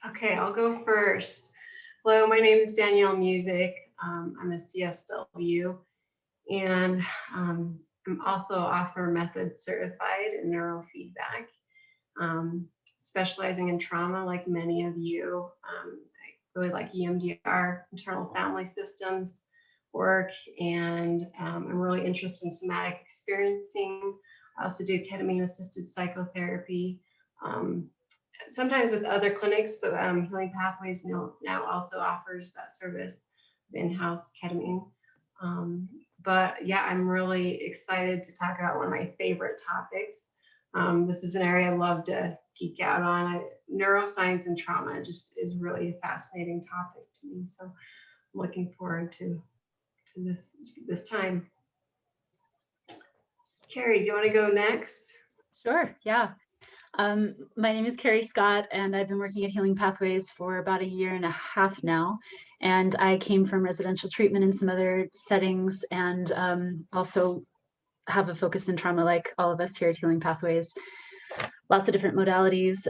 Okay, I'll go first. Hello, my name is Danielle Musick. I'm a CSW, and I'm also Othmer Method certified in Neurofeedback, specializing in trauma like many of you. I really like EMDR, internal family systems work, and I'm really interested in somatic experiencing. I also do ketamine-assisted psychotherapy. Um, Sometimes with other clinics, but Healing Pathways now also offers that service of in-house ketamine. Um, but yeah, I'm really excited to talk about one of my favorite topics. This is an area I love to geek out on. Neuroscience and trauma just is really a fascinating topic to me. So I'm looking forward to this time. Carrie, do you want to go next? Sure, yeah. My name is Carrie Scott, and I've been working at Healing Pathways for about 1.5 years now. And I came from residential treatment in some other settings, and also have a focus in trauma like all of us here at Healing Pathways. Lots of different modalities.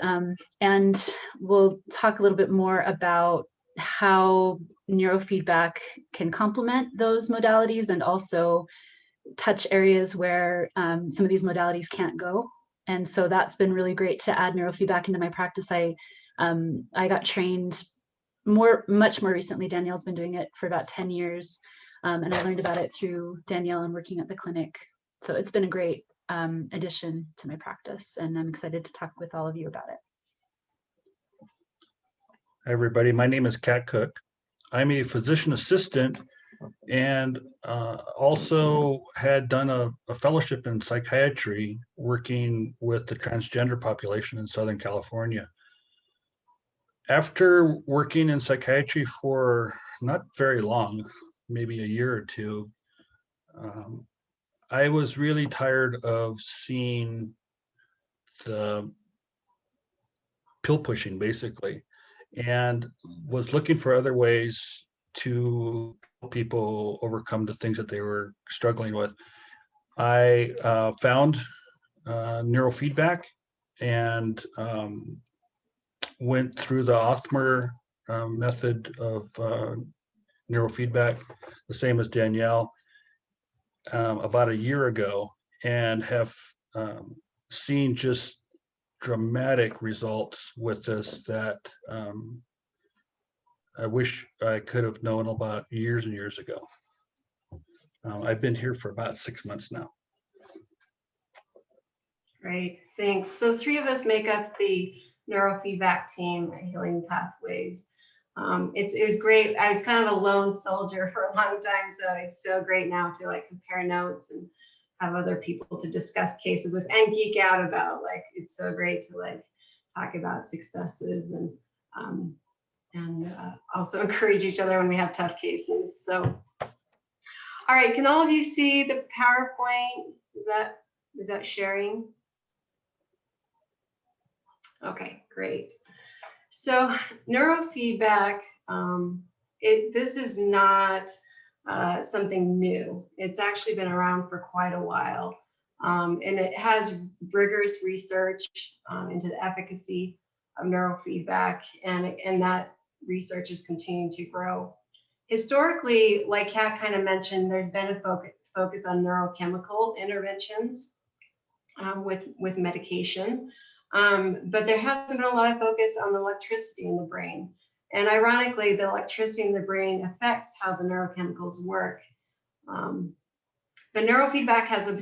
And we'll talk a little bit more about how neurofeedback can complement those modalities and also touch areas where some of these modalities can't go. And so that's been really great to add neurofeedback into my practice. I got trained much more recently. Danielle's been doing it for about 10 years. And I learned about it through Danielle and working at the clinic. So it's been a great addition to my practice, and I'm excited to talk with all of you about it. Hi, everybody. My name is Kat Cook. I'm a physician assistant and also had done a fellowship in psychiatry working with the transgender population in Southern California. After working in psychiatry for not very long, maybe a year or two, I was really tired of seeing the pill pushing, basically, and was looking for other ways to help people overcome the things that they were struggling with. I found neurofeedback and went through the Othmer method of neurofeedback, the same as Danielle, about 1 year ago, and have seen just dramatic results with this that I wish I could have known about years and years ago. I've been here for about 6 months now. Great, thanks. So 3 of us make up the neurofeedback team at Healing Pathways. It was great. I was kind of a lone soldier for a long time, so it's so great now to like compare notes and have other people to discuss cases with and geek out about. Like, it's so great to like talk about successes and also encourage each other when we have tough cases. So, all right, can all of you see the PowerPoint? Is that sharing? Okay, great. So neurofeedback, this is not something new. It's actually been around for quite a while. And it has rigorous research into the efficacy of neurofeedback, and that research is continuing to grow. Historically, like Kat kind of mentioned, there's been a focus on neurochemical interventions with medication. But there hasn't been a lot of focus on the electricity in the brain. And ironically, the electricity in the brain affects how the neurochemicals work. The neurofeedback has the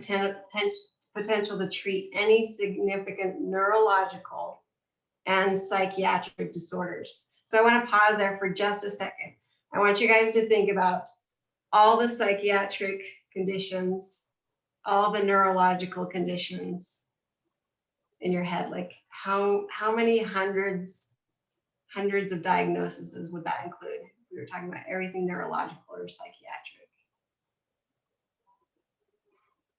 potential to treat any significant neurological and psychiatric disorders. So I want to pause there for just a second. I want you guys to think about all the psychiatric conditions, all the neurological conditions in your head. Like how many hundreds of diagnoses would that include? We were talking about everything neurological or psychiatric.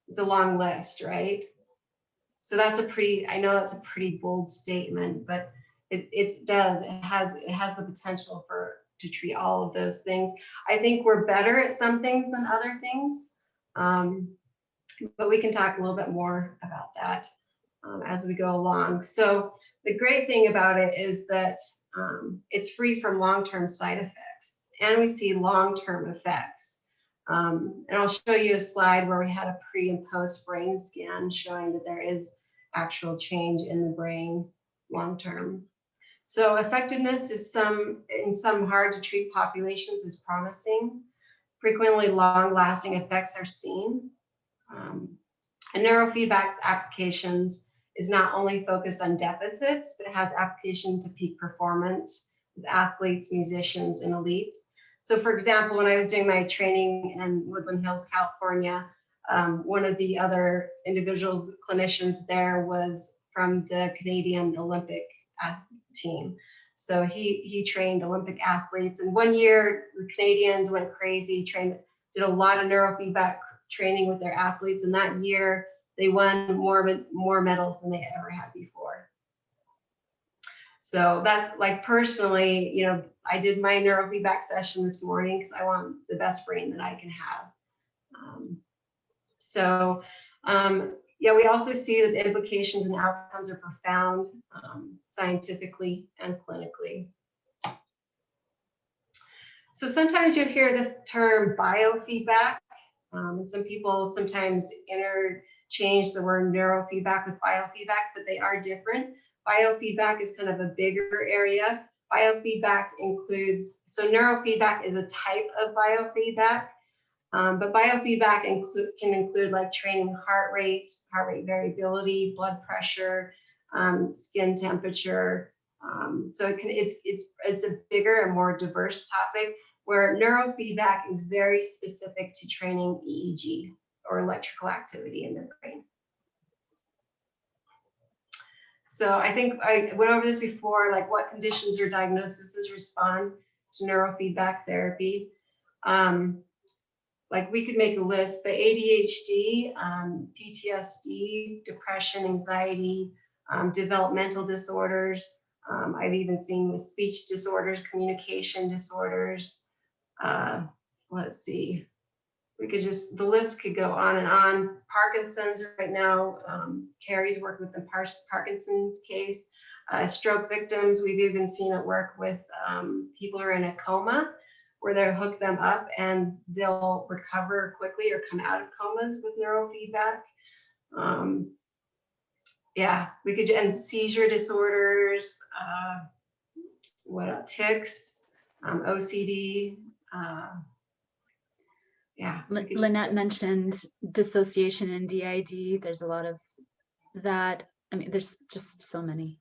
It's a long list, right? So that's I know that's a pretty bold statement, but it has the potential to treat all of those things. I think we're better at some things than other things, but we can talk a little bit more about that as we go along. So the great thing about it is that it's free from long-term side effects, and we see long-term effects. And I'll show you a slide where we had a pre and post brain scan showing that there is actual change in the brain long-term. So effectiveness is in some hard to treat populations is promising. Frequently long-lasting effects are seen. And neurofeedback's applications is not only focused on deficits, but it has application to peak performance with athletes, musicians, and elites. So for example, when I was doing my training in Woodland Hills, California, one of the other individuals, clinicians there was from the Canadian Olympic team. So he trained Olympic athletes, and one year the Canadians went crazy, did a lot of neurofeedback training with their athletes, and that year they won more medals than they ever had before. So that's like personally, you know, I did my neurofeedback session this morning because I want the best brain that I can have. Yeah, we also see that the implications and outcomes are profound scientifically and clinically. So sometimes you'll hear the term biofeedback, and some people sometimes interchange the word neurofeedback with biofeedback, but they are different. Biofeedback is kind of a bigger area. Biofeedback includes, so neurofeedback is a type of biofeedback, but biofeedback can include like training heart rate variability, blood pressure, skin temperature. So it's a bigger and more diverse topic, where neurofeedback is very specific to training EEG or electrical activity in the brain. So I think I went over this before, like what conditions or diagnoses respond to neurofeedback therapy. Like we could make a list, but ADHD, PTSD, depression, anxiety, developmental disorders. I've even seen with speech disorders, communication disorders. Let's see, the list could go on and on. Parkinson's right now, Carrie's worked with the Parkinson's case. Stroke victims, we've even seen it work with people who are in a coma, where they'll hook them up and they'll recover quickly or come out of comas with neurofeedback. Yeah, and seizure disorders, tics, OCD. Yeah. Lynette mentioned dissociation and DID. There's a lot of that. I mean, there's just so many.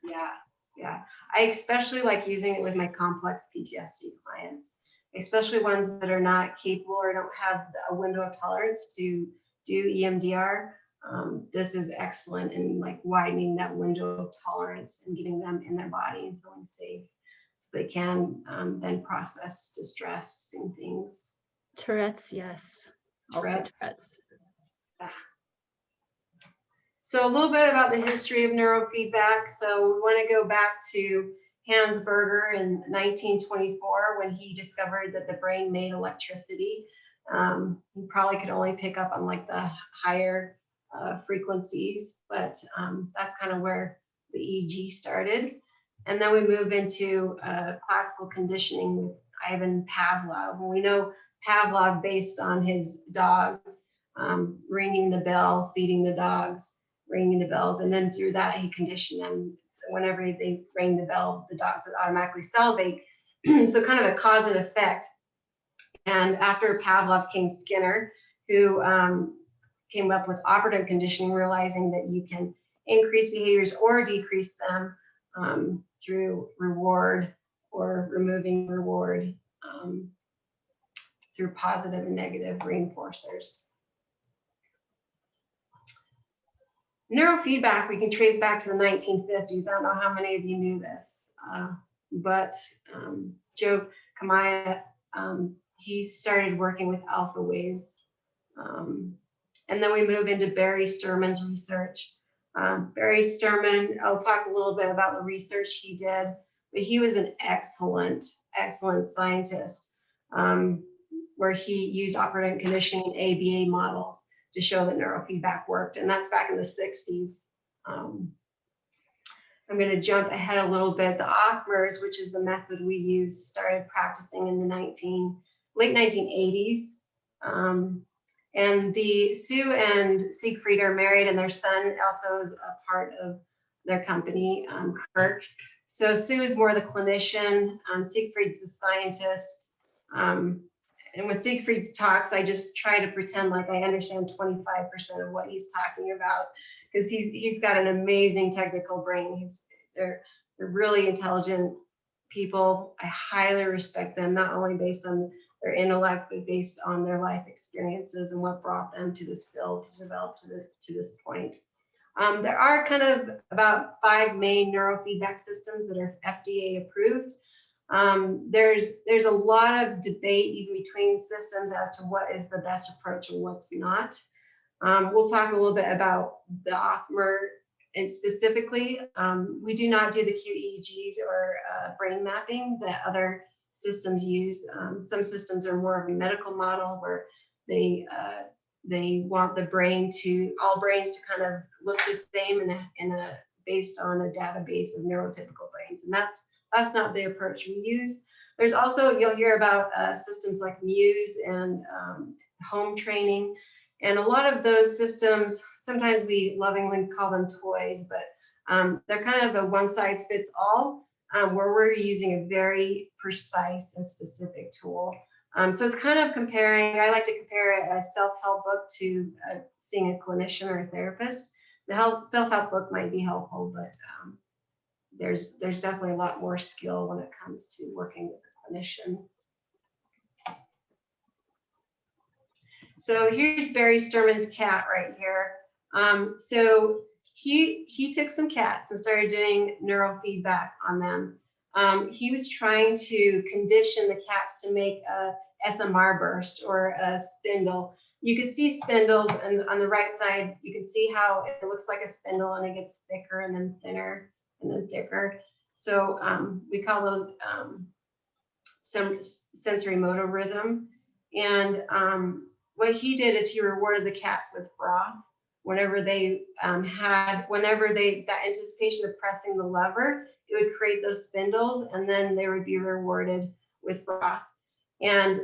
Yeah. I especially like using it with my complex PTSD clients, especially ones that are not capable or don't have a window of tolerance to do EMDR. This is excellent in like widening that window of tolerance and getting them in their body and feeling safe, so they can then process distress and things. Tourette's, yes. Also Tourette's. Yeah. So a little bit about the history of neurofeedback. So we want to go back to Hans Berger in 1924 when he discovered that the brain made electricity. He probably could only pick up on like the higher frequencies, but that's kind of where the EEG started. And then we move into classical conditioning with Ivan Pavlov. And we know Pavlov based on his dogs, ringing the bell, feeding the dogs, ringing the bells, and then through that he conditioned them. Whenever they rang the bell, the dogs would automatically salivate. So kind of a cause and effect. And after Pavlov came Skinner, who came up with operant conditioning, realizing that you can increase behaviors or decrease them through reward or removing reward through positive and negative reinforcers. Neurofeedback, we can trace back to the 1950s. I don't know how many of you knew this, but Joe Kamaya, he started working with alpha waves. And then we move into Barry Sturman's research. Barry Sturman, I'll talk a little bit about the research he did, but he was an excellent scientist, where he used operant conditioning ABA models to show that neurofeedback worked, and that's back in the 60s. I'm going to jump ahead a little bit. The Othmers, which is the method we use, started practicing in the late 1980s. And Sue and Siegfried are married, and their son also is a part of their company, Kirk. So Sue is more the clinician, Siegfried's the scientist. And when Siegfried talks, I just try to pretend like I understand 25% of what he's talking about, because he's got an amazing technical brain. They're really intelligent people. I highly respect them, not only based on their intellect, but based on their life experiences and what brought them to this field to develop to this point. There are kind of about 5 main neurofeedback systems that are FDA approved. There's a lot of debate even between systems as to what is the best approach and what's not. We'll talk a little bit about the Othmer, and specifically, we do not do the QEEGs or brain mapping that other systems use. Some systems are more of a medical model where they want all brains to kind of look the same based on a database of neurotypical brains, and that's not the approach we use. There's also, you'll hear about systems like Muse and home training. And a lot of those systems, sometimes we lovingly call them toys, but they're kind of a one-size-fits-all, where we're using a very precise and specific tool. So it's kind of comparing, I like to compare a self-help book to seeing a clinician or a therapist. The self-help book might be helpful, but there's definitely a lot more skill when it comes to working with a clinician. So here's Barry Sturman's cat right here. So he took some cats and started doing neurofeedback on them. He was trying to condition the cats to make a SMR burst or a spindle. You can see spindles, and on the right side, you can see how it looks like a spindle and it gets thicker and then thinner and then thicker. So we call those some sensory motor rhythm. And what he did is he rewarded the cats with broth whenever they that anticipation of pressing the lever, it would create those spindles, and then they would be rewarded with broth. And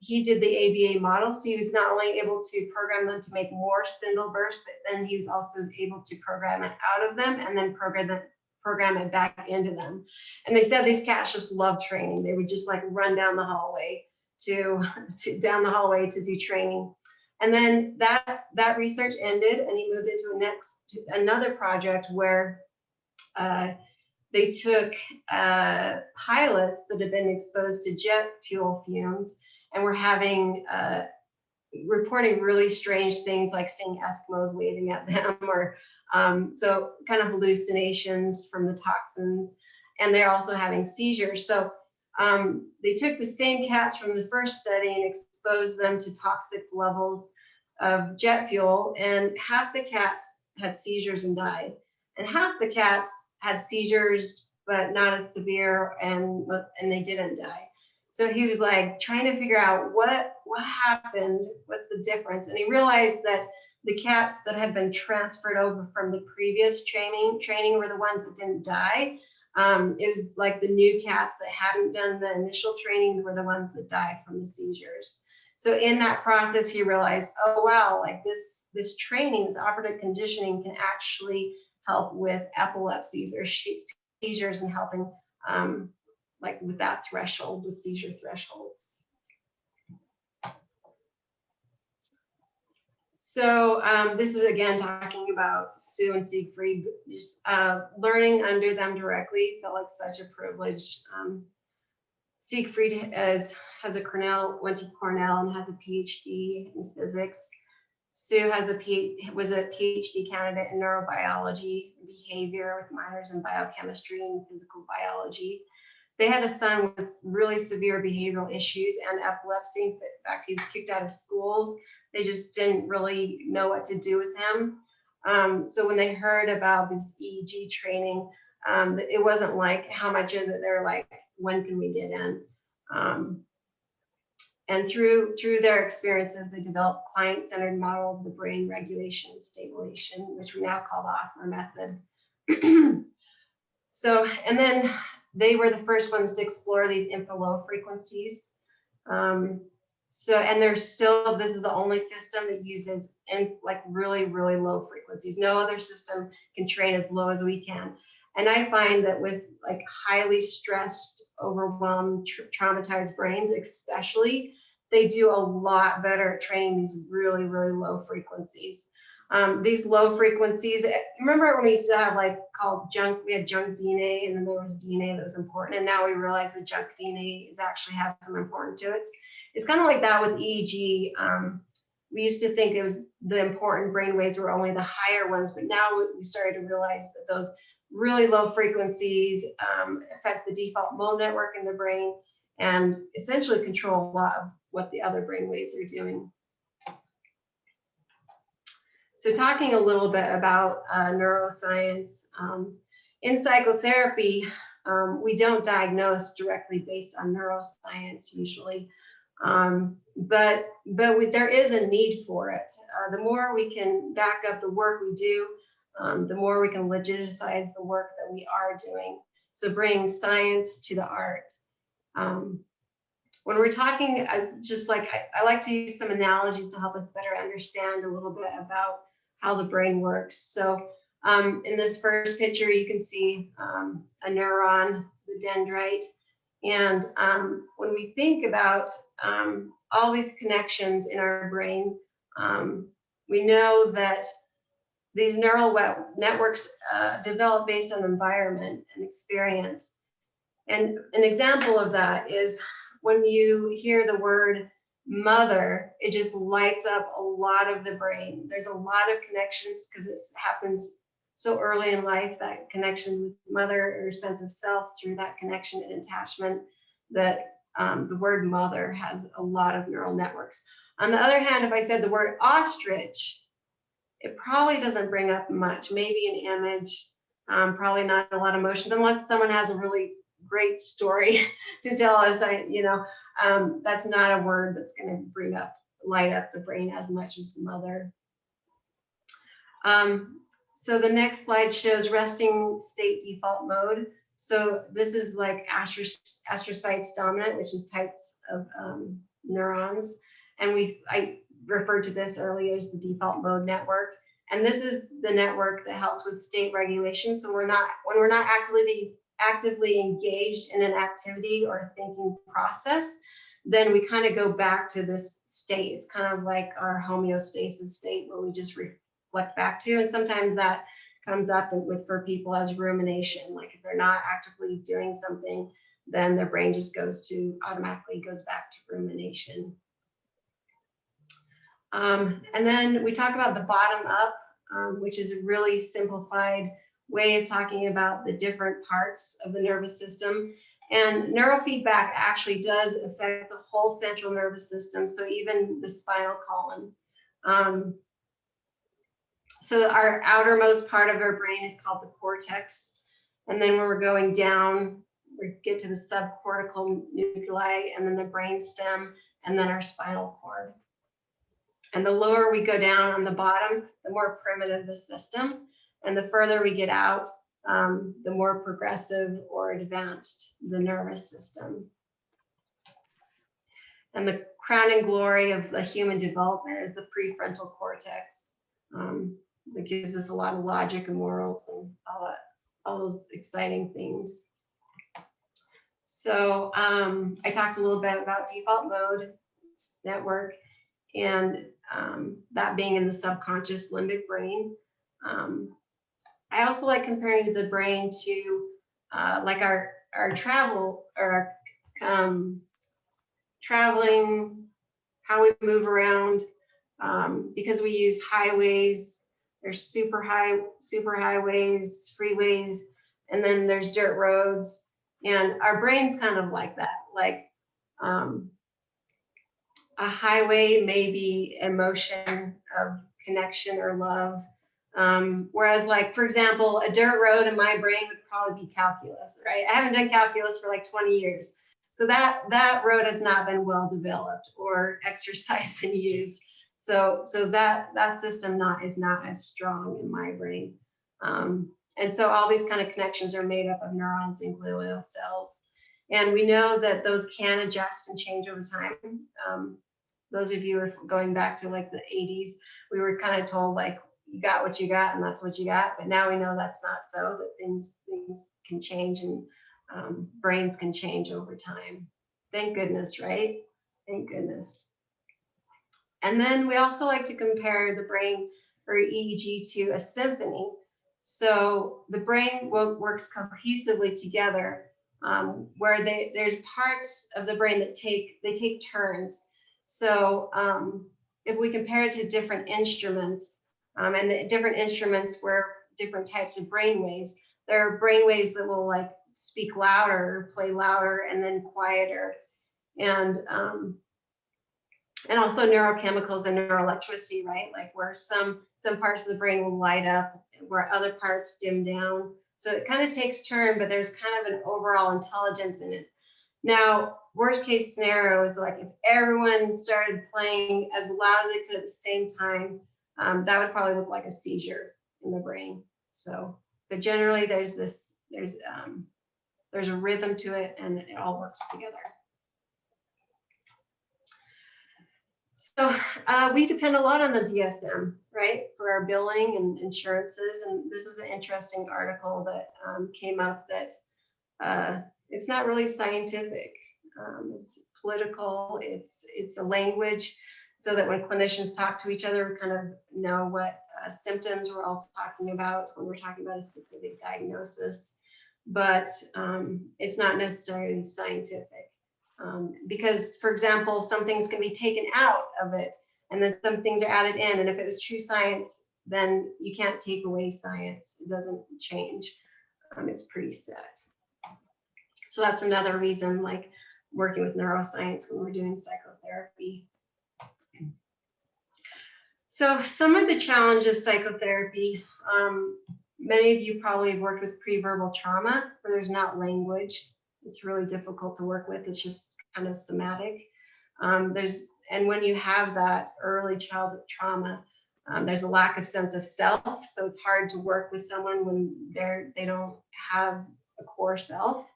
he did the ABA model, so he was not only able to program them to make more spindle bursts, but then he was also able to program it out of them and then program it back into them. And they said these cats just love training. They would just like run down the hallway to do training. And then that research ended, and he moved into another project where they took pilots that had been exposed to jet fuel fumes and were reporting really strange things, like seeing Eskimos waving at them, or so kind of hallucinations from the toxins, and they're also having seizures. So they took the same cats from the first study and exposed them to toxic levels of jet fuel, and half the cats had seizures and died, and half the cats had seizures but not as severe, and they didn't die. So he was like trying to figure out what happened, what's the difference, and he realized that the cats that had been transferred over from the previous training were the ones that didn't die. It was like the new cats that hadn't done the initial training were the ones that died from the seizures. So in that process, he realized, oh wow, like this training, this operative conditioning can actually help with epilepsies or seizures, and helping like with that threshold, with seizure thresholds. So this is again talking about Sue and Siegfried. Just learning under them directly felt like such a privilege. Siegfried went to Cornell and has a PhD in physics. Sue was a PhD candidate in neurobiology and behavior with minors in biochemistry and physical biology. They had a son with really severe behavioral issues and epilepsy. In fact, he was kicked out of schools. They just didn't really know what to do with him. So when they heard about this EEG training, it wasn't like, how much is it? They're like, when can we get in? And through their experiences, they developed client-centered model of the brain regulation and stabilization, which we now call the Othmer Method. So, and then they were the first ones to explore these infra low frequencies. So, and there's still, this is the only system that uses like really, really low frequencies. No other system can train as low as we can. And I find that with like highly stressed, overwhelmed, traumatized brains, especially, they do a lot better at training these really, really low frequencies. These low frequencies, remember when we used to have like called junk, we had junk DNA, and then there was DNA that was important. And now we realize that junk DNA actually has some importance to it. It's kind of like that with EEG. We used to think it was the important brain waves were only the higher ones, but now we started to realize that those really low frequencies affect the default mode network in the brain and essentially control a lot of what the other brain waves are doing. So talking a little bit about neuroscience, in psychotherapy, we don't diagnose directly based on neuroscience usually, but there is a need for it. The more we can back up the work we do, the more we can legitimize the work that we are doing. So bring science to the art. When we're talking, I like to use some analogies to help us better understand a little bit about how the brain works. So in this first picture, you can see a neuron, the dendrite. And when we think about all these connections in our brain, we know that these neural networks develop based on environment and experience. And an example of that is when you hear the word mother, it just lights up a lot of the brain. There's a lot of connections because it happens so early in life, that connection with mother or sense of self through that connection and attachment, that the word mother has a lot of neural networks. On the other hand, if I said the word ostrich, it probably doesn't bring up much, maybe an image, probably not a lot of emotions, unless someone has a really great story to tell us. That's not a word that's going to light up the brain as much as mother. So the next slide shows resting state default mode. So this is like astrocytes dominant, which is types of neurons. And I referred to this earlier as the default mode network. And this is the network that helps with state regulation. So when we're not actively engaged in an activity or thinking process, then we kind of go back to this state. It's kind of like our homeostasis state where we just reflect back to. And sometimes that comes up for people as rumination. Like if they're not actively doing something, then their brain just automatically goes back to rumination. And then we talk about the bottom up, which is a really simplified way of talking about the different parts of the nervous system. And neurofeedback actually does affect the whole central nervous system, so even the spinal column. So our outermost part of our brain is called the cortex. And then when we're going down, we get to the subcortical nuclei, and then the brain stem, and then our spinal cord. And the lower we go down on the bottom, the more primitive the system. And the further we get out, the more progressive or advanced the nervous system. And the crowning glory of the human development is the prefrontal cortex. That gives us a lot of logic and morals and all those exciting things. So I talked a little bit about default mode network and that being in the subconscious limbic brain. I also like comparing the brain to like our travel or traveling, how we move around, because we use highways. There's super highways, freeways, and then there's dirt roads. And our brain's kind of like that. Like a highway may be emotion of connection or love. Whereas like, for example, a dirt road in my brain would probably be calculus, right? I haven't done calculus for like 20 years. So that road has not been well developed or exercised and used. So that system is not as strong in my brain. And so all these kind of connections are made up of neurons and glial cells. And we know that those can adjust and change over time. Those of you who are going back to like the 80s, we were kind of told like, you got what you got and that's what you got. But now we know that's not so, that things can change and brains can change over time. Thank goodness, right? Thank goodness. And then we also like to compare the brain or EEG to a symphony. So the brain works cohesively together, where there's parts of the brain that take turns. So if we compare it to different instruments, and the different instruments work different types of brain waves, there are brain waves that will like speak louder, play louder, and then quieter. And also neurochemicals and neuroelectricity, right? Like where some parts of the brain will light up, where other parts dim down. So it kind of takes turn, but there's kind of an overall intelligence in it. Now, worst case scenario is like if everyone started playing as loud as they could at the same time, that would probably look like a seizure in the brain. So, but generally there's a rhythm to it and it all works together. So we depend a lot on the DSM, right, for our billing and insurances. And this is an interesting article that came up that it's not really scientific. It's political. It's a language, so that when clinicians talk to each other, we kind of know what symptoms we're all talking about when we're talking about a specific diagnosis. But it's not necessarily scientific. Because, for example, some things can be taken out of it and then some things are added in. And if it was true science, then you can't take away science. It doesn't change. It's pretty set. So that's another reason, like working with neuroscience when we're doing psychotherapy. So some of the challenges psychotherapy, many of you probably have worked with pre-verbal trauma where there's not language. It's really difficult to work with. It's just kind of somatic. And when you have that early childhood trauma, there's a lack of sense of self. So it's hard to work with someone when they don't have a core self.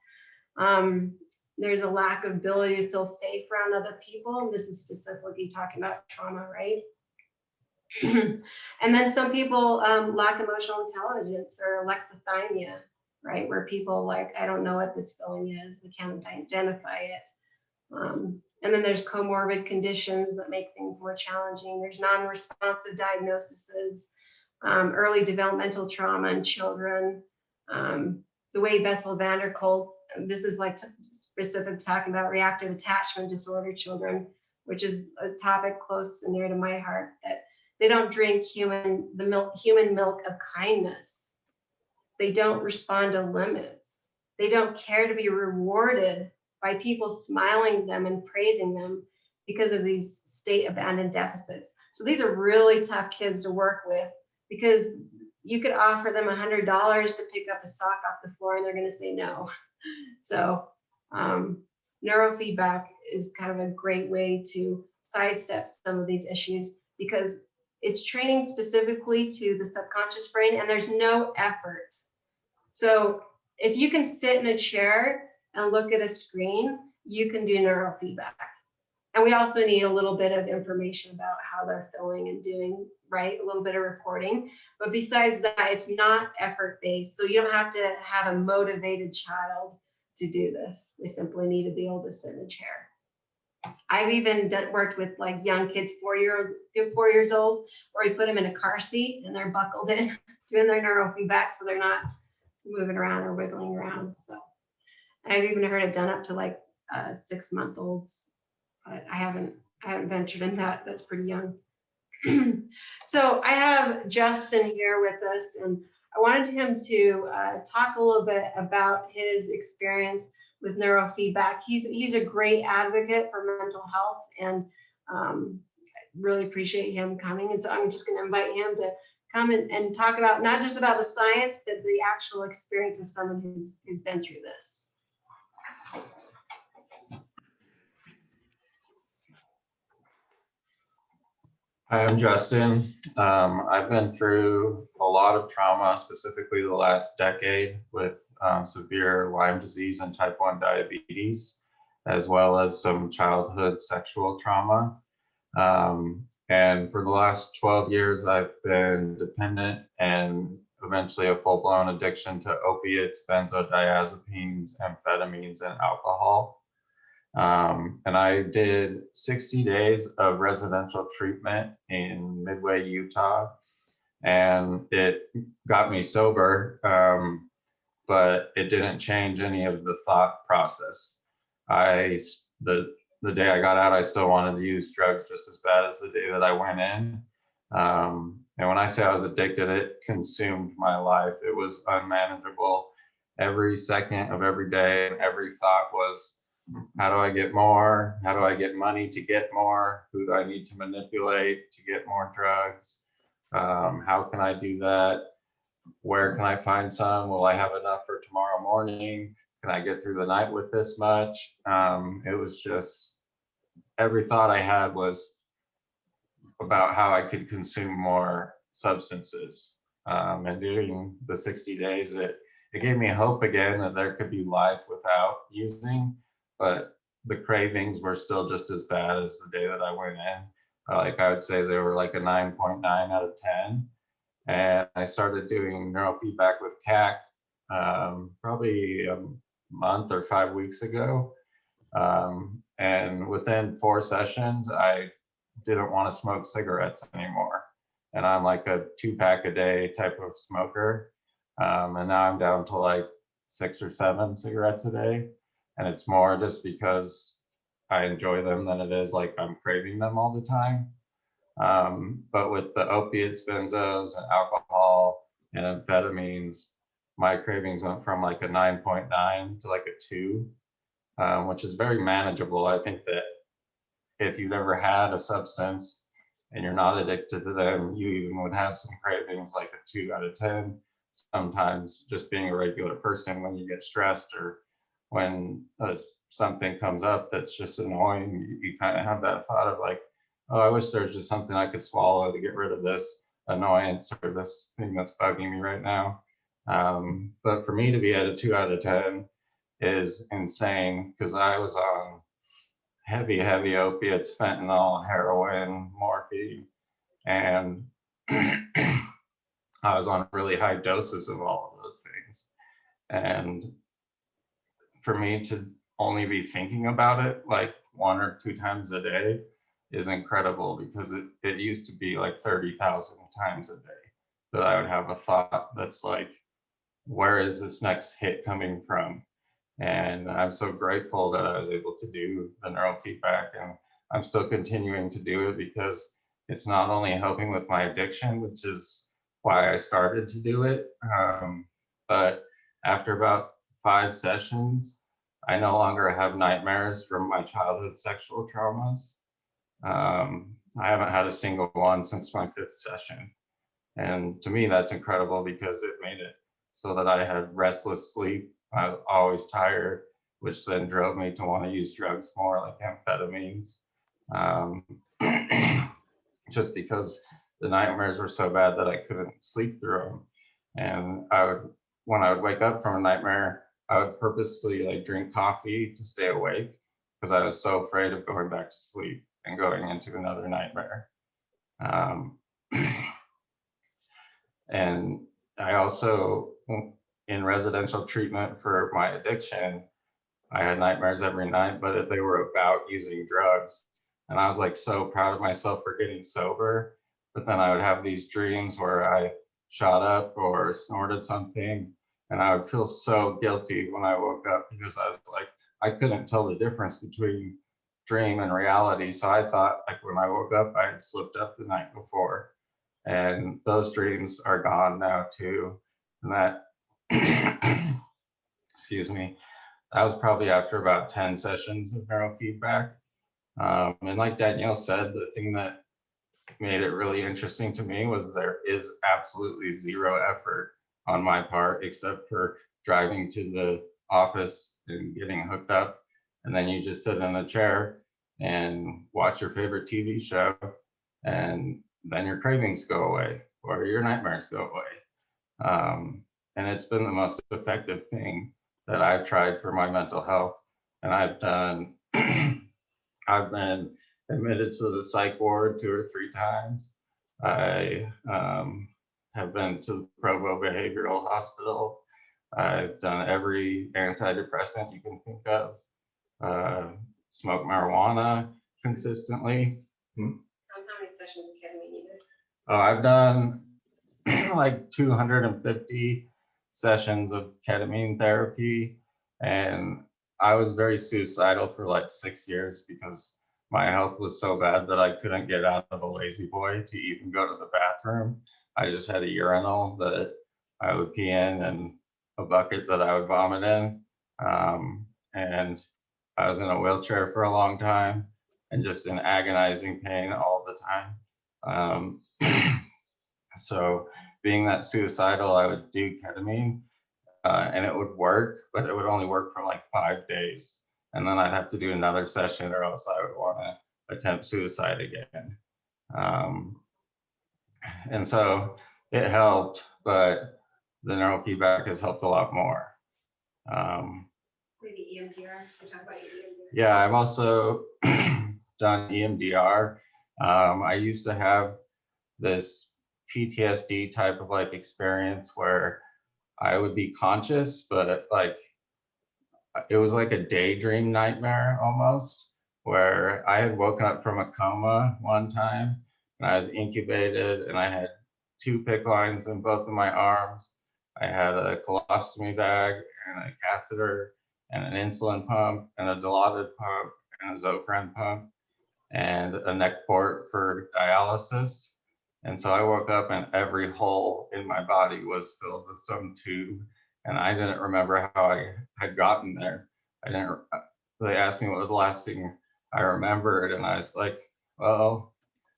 There's a lack of ability to feel safe around other people. This is specifically talking about trauma, right? And then some people lack emotional intelligence or alexithymia, right? Where people like, I don't know what this feeling is. They can't identify it. And then there's comorbid conditions that make things more challenging. There's non-responsive diagnoses, early developmental trauma in children, the way Bessel-van der Kolk, this is like specific talking about reactive attachment disorder children, which is a topic close and near to my heart, that they don't drink human milk of kindness. They don't respond to limits. They don't care to be rewarded by people smiling at them and praising them because of these state abandoned deficits. So these are really tough kids to work with because you could offer them $100 to pick up a sock off the floor and they're going to say no. So neurofeedback is kind of a great way to sidestep some of these issues because it's training specifically to the subconscious brain and there's no effort. So if you can sit in a chair and look at a screen, you can do neurofeedback. And we also need a little bit of information about how they're feeling and doing, right? A little bit of reporting. But besides that, it's not effort-based. So you don't have to have a motivated child to do this. They simply need to be able to sit in a chair. I've even worked with like young kids, 4 years old, where we put them in a car seat and they're buckled in doing their neurofeedback so they're not moving around or wiggling around. So I've even heard it done up to like 6-month-olds, but I haven't ventured in that. That's pretty young. So I have Justin here with us, and I wanted him to talk a little bit about his experience with neurofeedback. He's a great advocate for mental health, and really appreciate him coming. And so I'm just going to invite him to come and talk about not just about the science, but the actual experience of someone who's been through this. Hi, I'm Justin. I've been through a lot of trauma, specifically the last decade, with severe Lyme disease and type 1 diabetes, as well as some childhood sexual trauma. And for the last 12 years, I've been dependent and eventually a full-blown addiction to opiates, benzodiazepines, amphetamines, and alcohol. And I did 60 days of residential treatment in Midway, Utah, and it got me sober, but it didn't change any of the thought process. The day I got out, I still wanted to use drugs just as bad as the day that I went in. And when I say I was addicted, it consumed my life. It was unmanageable. Every second of every day, every thought was, how do I get more? How do I get money to get more? Who do I need to manipulate to get more drugs? How can I do that? Where can I find some? Will I have enough for tomorrow morning? Can I get through the night with this much? It was just, every thought I had was about how I could consume more substances. And during the 60 days, it gave me hope again that there could be life without using, but the cravings were still just as bad as the day that I went in. Like I would say they were like a 9.9 out of 10. And I started doing neurofeedback with CAC probably a month or 5 weeks ago. And within 4 sessions, I didn't want to smoke cigarettes anymore. And I'm like a 2-pack a day type of smoker. And now I'm down to like 6 or 7 cigarettes a day. And it's more just because I enjoy them than it is like I'm craving them all the time. But with the opiates, benzos, and alcohol and amphetamines, my cravings went from like a 9.9 to like a 2, which is very manageable. I think that if you've ever had a substance and you're not addicted to them, you even would have some cravings like a 2 out of 10. Sometimes just being a regular person, when you get stressed or when something comes up that's just annoying, you kind of have that thought of like, oh, I wish there was just something I could swallow to get rid of this annoyance or this thing that's bugging me right now. But for me to be at a 2 out of 10 is insane, because I was on heavy opiates, fentanyl, heroin, morphine, and I was on really high doses of all of those things. And for me to only be thinking about it like 1 or 2 times a day is incredible, because it used to be like 30,000 times a day that I would have a thought that's like, where is this next hit coming from? And I'm so grateful that I was able to do the neurofeedback, and I'm still continuing to do it because it's not only helping with my addiction, which is why I started to do it, but after about 5 sessions, I no longer have nightmares from my childhood sexual traumas. I haven't had a single one since my 5th session. And to me, that's incredible, because it made it so that I had restless sleep. I was always tired, which then drove me to want to use drugs more, like amphetamines. Just because the nightmares were so bad that I couldn't sleep through them. And when I would wake up from a nightmare, I would purposefully like drink coffee to stay awake, because I was so afraid of going back to sleep and going into another nightmare. And I also, in residential treatment for my addiction, I had nightmares every night, but they were about using drugs. And I was like so proud of myself for getting sober. But then I would have these dreams where I shot up or snorted something, and I would feel so guilty when I woke up, because I was like, I couldn't tell the difference between dream and reality. So I thought like when I woke up, I had slipped up the night before. And those dreams are gone now too. And that, excuse me, that was probably after about 10 sessions of neurofeedback. And like Danielle said, the thing that made it really interesting to me was there is absolutely zero effort on my part, except for driving to the office and getting hooked up. And then you just sit in a chair and watch your favorite TV show. and then your cravings go away or your nightmares go away. And it's been the most effective thing that I've tried for my mental health. And I've done, I've been admitted to the psych ward 2 or 3 times. I have been to the Provo Behavioral Hospital. I've done every antidepressant you can think of. Smoke marijuana consistently. How many sessions of ketamine you did? Oh, I've done like 250 sessions of ketamine therapy, and I was very suicidal for like 6 years because my health was so bad that I couldn't get out of a lazy boy to even go to the bathroom. I just had a urinal that I would pee in and a bucket that I would vomit in. And I was in a wheelchair for a long time and just in agonizing pain all the time. So being that suicidal, I would do ketamine and it would work, but it would only work for like 5 days. And then I'd have to do another session or else I would want to attempt suicide again. And so it helped, but the neurofeedback has helped a lot more. Maybe EMDR. We talk about EMDR. Yeah, I've also done EMDR. I used to have this PTSD type of like experience where I would be conscious, but like it was like a daydream nightmare almost, where I had woken up from a coma one time and I was incubated and I had 2 PICC lines in both of my arms. I had a colostomy bag and a catheter and an insulin pump and a Dilaudid pump and a Zofran pump and a neck port for dialysis. And so I woke up and every hole in my body was filled with some tube. And I didn't remember how I had gotten there. They asked me what was the last thing I remembered. And I was like, well,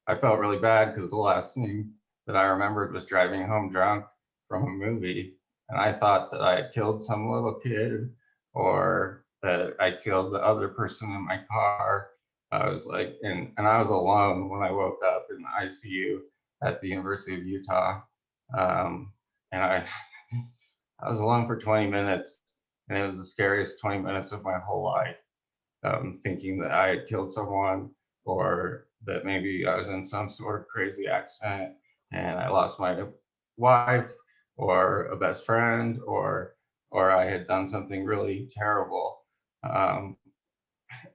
I felt really bad because the last thing that I remembered was driving home drunk from a movie. And I thought that I had killed some little kid or that I killed the other person in my car. I was like, and I was alone when I woke up in the ICU at the University of Utah. And I was alone for 20 minutes and it was the scariest 20 minutes of my whole life. Thinking that I had killed someone or that maybe I was in some sort of crazy accident and I lost my wife or a best friend or I had done something really terrible.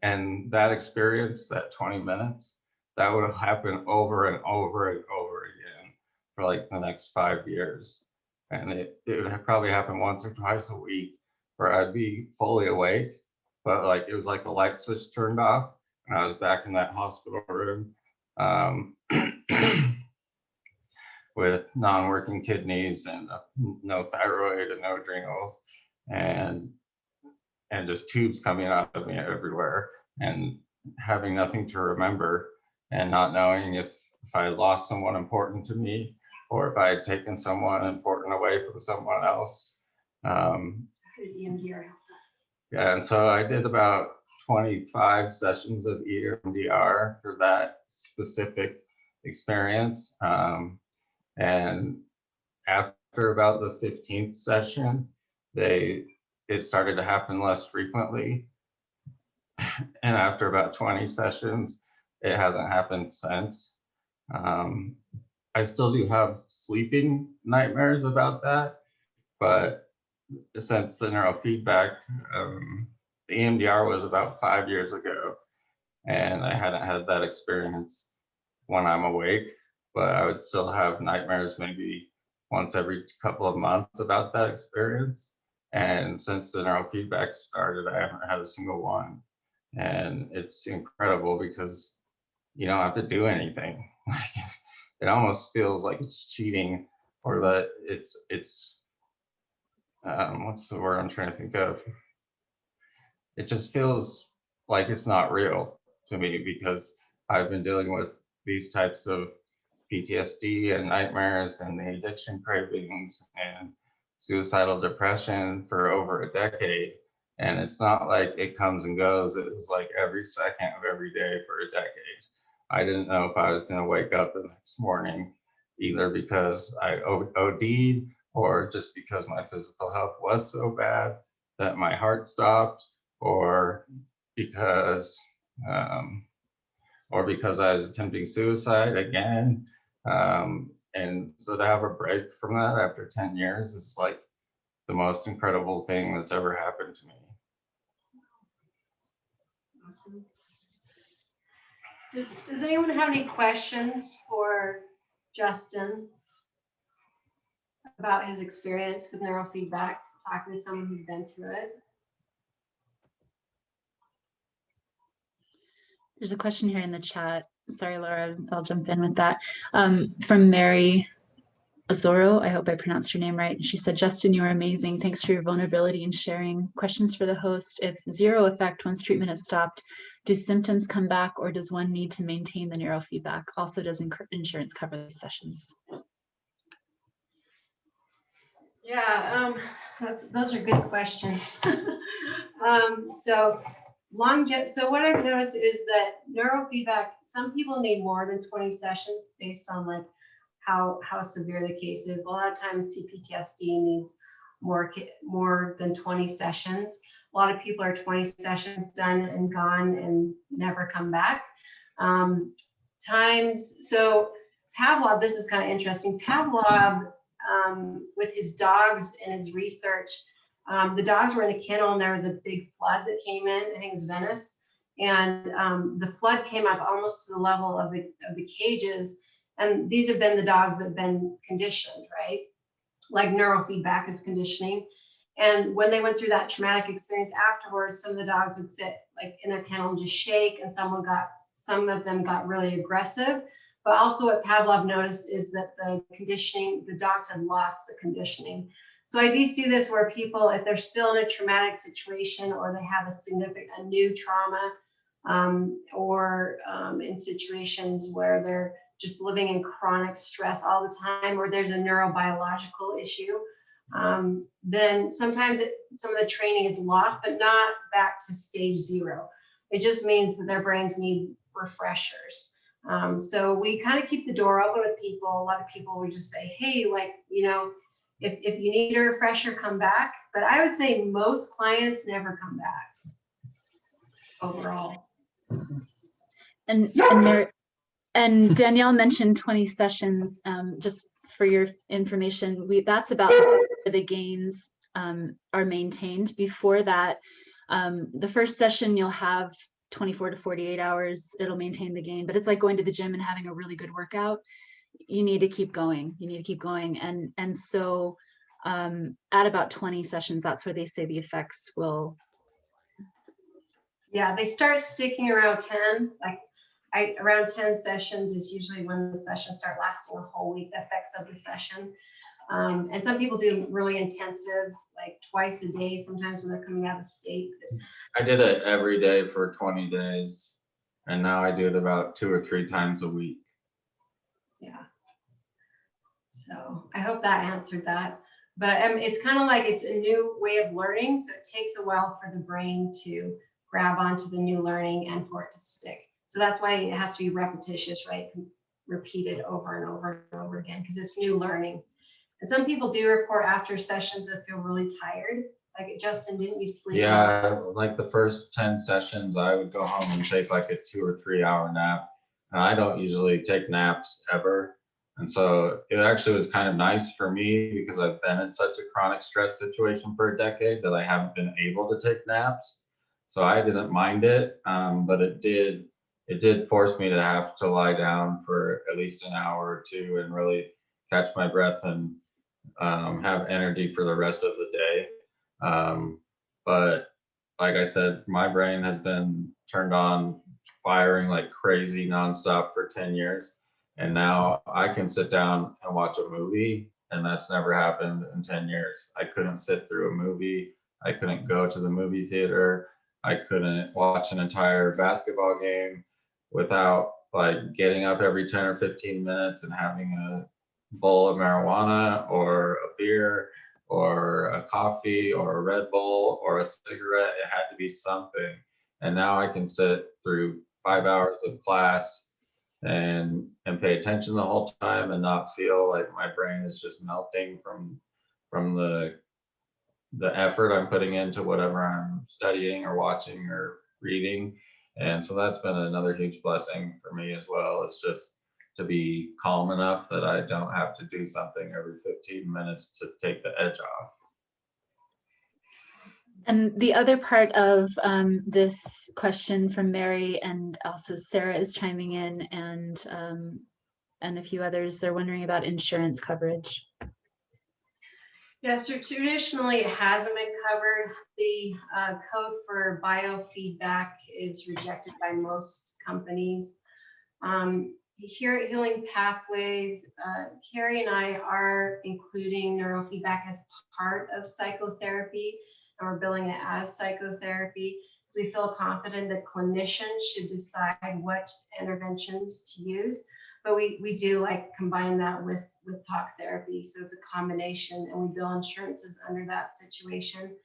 And that experience, that 20 minutes, that would have happened over and over and over again for like the next 5 years. And it would have probably happened once or twice a week where I'd be fully awake, but like it was like the light switch turned off and I was back in that hospital room with non-working kidneys and no thyroid and no adrenals and just tubes coming out of me everywhere and having nothing to remember and not knowing if I had lost someone important to me or if I had taken someone important away from someone else. EMDR. Yeah, and so I did about 25 sessions of EMDR for that specific experience. And after about the 15th session, it started to happen less frequently. And after about 20 sessions, it hasn't happened since. I still do have sleeping nightmares about that, but since the neurofeedback, the EMDR was about 5 years ago, and I hadn't had that experience when I'm awake, but I would still have nightmares maybe once every couple of months about that experience. And since the neurofeedback started, I haven't had a single one. And it's incredible because you don't have to do anything. It almost feels like it's cheating or that it's what's the word I'm trying to think of? It just feels like it's not real to me because I've been dealing with these types of PTSD and nightmares and the addiction cravings and suicidal depression for over a decade. And it's not like it comes and goes. It was like every second of every day for a decade. I didn't know if I was going to wake up the next morning, either because I OD'd or just because my physical health was so bad that my heart stopped, or because I was attempting suicide again. And so to have a break from that after 10 years is like the most incredible thing that's ever happened to me. Awesome. Does anyone have any questions for Justin about his experience with neurofeedback, talking to someone who's been through it? There's a question here in the chat. Sorry, Laura, I'll jump in with that. From Mary Azoro, I hope I pronounced your name right. She said, Justin, you are amazing. Thanks for your vulnerability and sharing. Questions for the host. If zero effect once treatment has stopped, do symptoms come back, or does one need to maintain the neurofeedback? Also, does insurance cover the sessions? Yeah, those are good questions. So what I've noticed is that neurofeedback, some people need more than 20 sessions based on like how severe the case is. A lot of times CPTSD needs more than 20 sessions. A lot of people are 20 sessions done and gone and never come back. So Pavlov, this is kind of interesting. Pavlov, with his dogs and his research, the dogs were in a kennel and there was a big flood that came in, I think it was Venice. And the flood came up almost to the level of the cages. And these have been the dogs that have been conditioned, right? Like neurofeedback is conditioning. And when they went through that traumatic experience afterwards, some of the dogs would sit like in their kennel and just shake, and some of them got really aggressive. But also what Pavlov noticed is that the dogs had lost the conditioning. So I do see this where people, if they're still in a traumatic situation or they have a new trauma, or in situations where they're just living in chronic stress all the time, or there's a neurobiological issue, then sometimes some of the training is lost, but not back to stage 0. It just means that their brains need refreshers. So we kind of keep the door open with people. A lot of people would just say, hey, like, if you need a refresher, come back. But I would say most clients never come back overall. And Danielle mentioned 20 sessions. Just for your information, that's about the gains are maintained. Before that, the first session you'll have 24 to 48 hours, it'll maintain the gain, but it's like going to the gym and having a really good workout. You need to keep going. And so at about 20 sessions, that's where they say the effects will. Yeah, they start sticking around 10. Around 10 sessions is usually when the sessions start lasting a whole week, the effects of the session. And some people do really intensive, like twice a day, sometimes when they're coming out of state. I did it every day for 20 days, and now I do it about 2 or 3 times a week. Yeah. So I hope that answered that. But it's kind of like it's a new way of learning. So it takes a while for the brain to grab onto the new learning and for it to stick. So that's why it has to be repetitious, right? Repeated over and over and over again, because it's new learning. And some people do report after sessions that feel really tired. Like, Justin, didn't you sleep? Yeah, like the first 10 sessions, I would go home and take like a 2 or 3 hour nap. And I don't usually take naps ever. And so it actually was kind of nice for me because I've been in such a chronic stress situation for a decade that I haven't been able to take naps. So I didn't mind it, but it did force me to have to lie down for at least an hour or 2 and really catch my breath and have energy for the rest of the day. But like I said, my brain has been turned on, firing like crazy nonstop for 10 years. And now I can sit down and watch a movie, and that's never happened in 10 years. I couldn't sit through a movie. I couldn't go to the movie theater. I couldn't watch an entire basketball game without like getting up every 10 or 15 minutes and having a bowl of marijuana or a beer or a coffee or a Red Bull or a cigarette. It had to be something. And now I can sit through 5 hours of class and pay attention the whole time and not feel like my brain is just melting from the effort I'm putting into whatever I'm studying or watching or reading. And so that's been another huge blessing for me as well. It's just to be calm enough that I don't have to do something every 15 minutes to take the edge off. And the other part of this question from Mary, and also Sarah is chiming in, and a few others, they're wondering about insurance coverage. Yeah, so traditionally it hasn't been covered. The code for biofeedback is rejected by most companies. Here at Healing Pathways, Carrie and I are including neurofeedback as part of psychotherapy, and we're billing it as psychotherapy. So we feel confident that clinicians should decide what interventions to use. But we do like combine that with talk therapy. So it's a combination, and we bill insurances under that situation.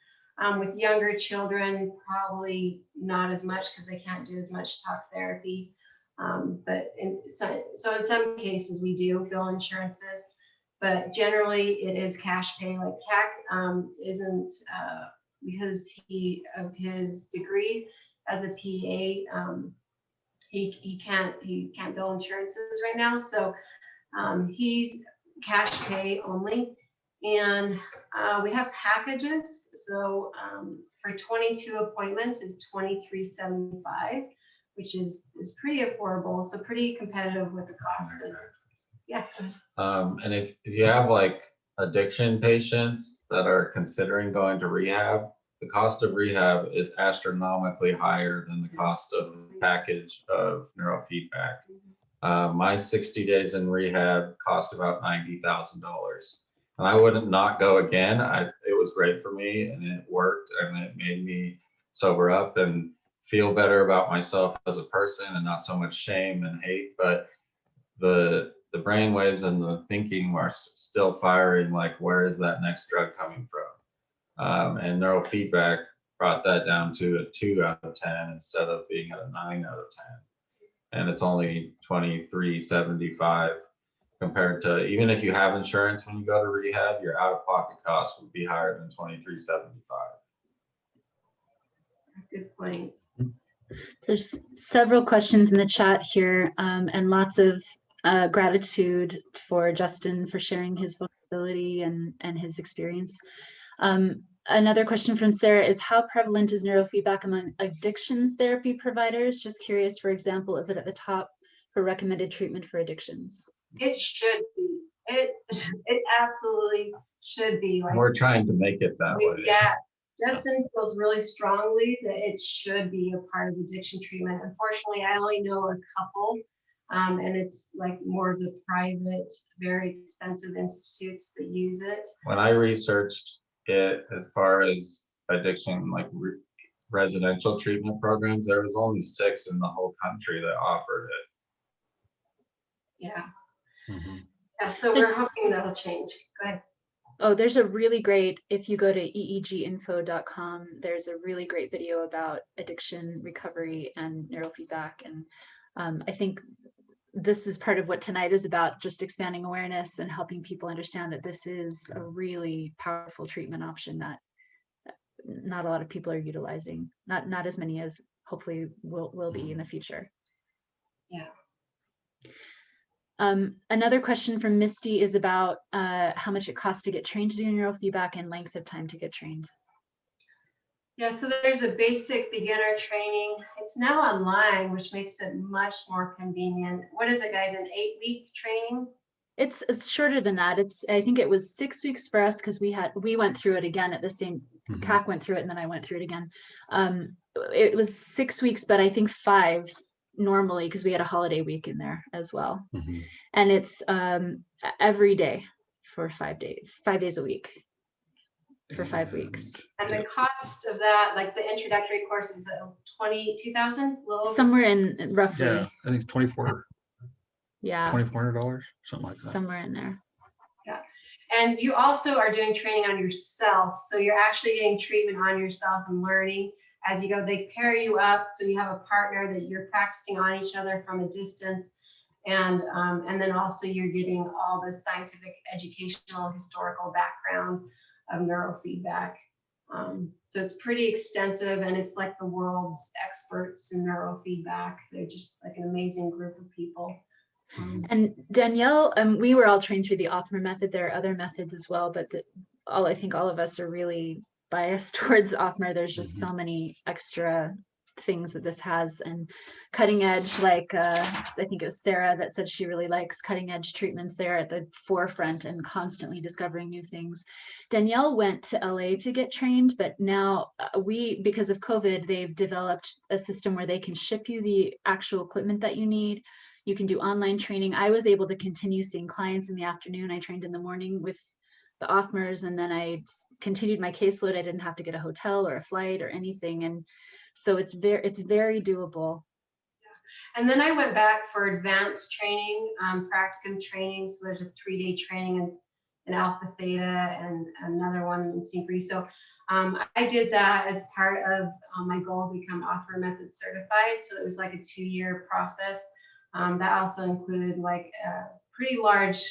With younger children, probably not as much because they can't do as much talk therapy. But in some cases we do bill insurances, but generally it is cash pay. Like CAC isn't because of his degree as a PA. He can't bill insurances right now, so he's cash pay only. And we have packages. So for 22 appointments is $23.75, which is pretty affordable. So pretty competitive with the cost of, yeah. And if you have like addiction patients that are considering going to rehab, the cost of rehab is astronomically higher than the cost of a package of neurofeedback. My 60 days in rehab cost about $90,000. And I wouldn't not go again. It was great for me, and it worked, and it made me sober up and feel better about myself as a person, and not so much shame and hate. But the brain waves and the thinking are still firing, like, where is that next drug coming from? And neurofeedback brought that down to a 2 out of 10 instead of being at a 9 out of 10. And it's only $23.75 compared to, even if you have insurance when you go to rehab, your out-of-pocket cost would be higher than $23.75. Good point. There's several questions in the chat here, and lots of gratitude for Justin for sharing his vulnerability and his experience. Another question from Sarah is, how prevalent is neurofeedback among addictions therapy providers? Just curious, for example, is it at the top for recommended treatment for addictions? It should be. It absolutely should be. Like, we're trying to make it that way. Yeah, Justin feels really strongly that it should be a part of addiction treatment. Unfortunately, I only know a couple, and it's like more of the private, very expensive institutes that use it. When I researched it, as far as addiction, like residential treatment programs, there was only 6 in the whole country that offered it. Yeah. Mm-hmm. Yeah, so we're hoping that'll change. Go ahead. Oh, there's a really great, if you go to eeginfo.com, there's a really great video about addiction recovery and neurofeedback. And I think this is part of what tonight is about, just expanding awareness and helping people understand that this is a really powerful treatment option that not a lot of people are utilizing, not as many as hopefully will be in the future. Yeah. Another question from Misty is about how much it costs to get trained to do neurofeedback and length of time to get trained. Yeah, so there's a basic beginner training. It's now online, which makes it much more convenient. What is it, guys, an 8-week training? It's shorter than that. I think it was 6 weeks for us because we went through it again at the same, CAC went through it and then I went through it again. It was 6 weeks, but I think 5 normally because we had a holiday week in there as well. And it's every day for 5 days, 5 days a week for 5 weeks. And the cost of that, like the introductory course, is $22,000? Somewhere in roughly. Yeah, I think $2,400, something like that. Somewhere in there. Yeah. And you also are doing training on yourself. So you're actually getting treatment on yourself and learning as you go. They pair you up. So you have a partner that you're practicing on each other from a distance. And then also you're getting all the scientific, educational, historical background of neurofeedback. So it's pretty extensive, and it's like the world's experts in neurofeedback. They're just like an amazing group of people. And Danielle, we were all trained through the Othmer Method. There are other methods as well, but I think all of us are really biased towards Othmer. There's just so many extra things that this has, and cutting edge, like I think it was Sarah that said she really likes cutting edge treatments. There at the forefront and constantly discovering new things. Danielle went to LA to get trained, but now because of COVID, they've developed a system where they can ship you the actual equipment that you need. You can do online training. I was able to continue seeing clients in the afternoon. I trained in the morning with the Othmers, and then I continued my caseload. I didn't have to get a hotel or a flight or anything. And so it's very doable. And then I went back for advanced training, practicum training. So there's a 3-day training in Alpha-Theta and another one in Synchrony. So I did that as part of my goal to become Othmer Method certified. So it was like a 2-year process. That also included like a pretty large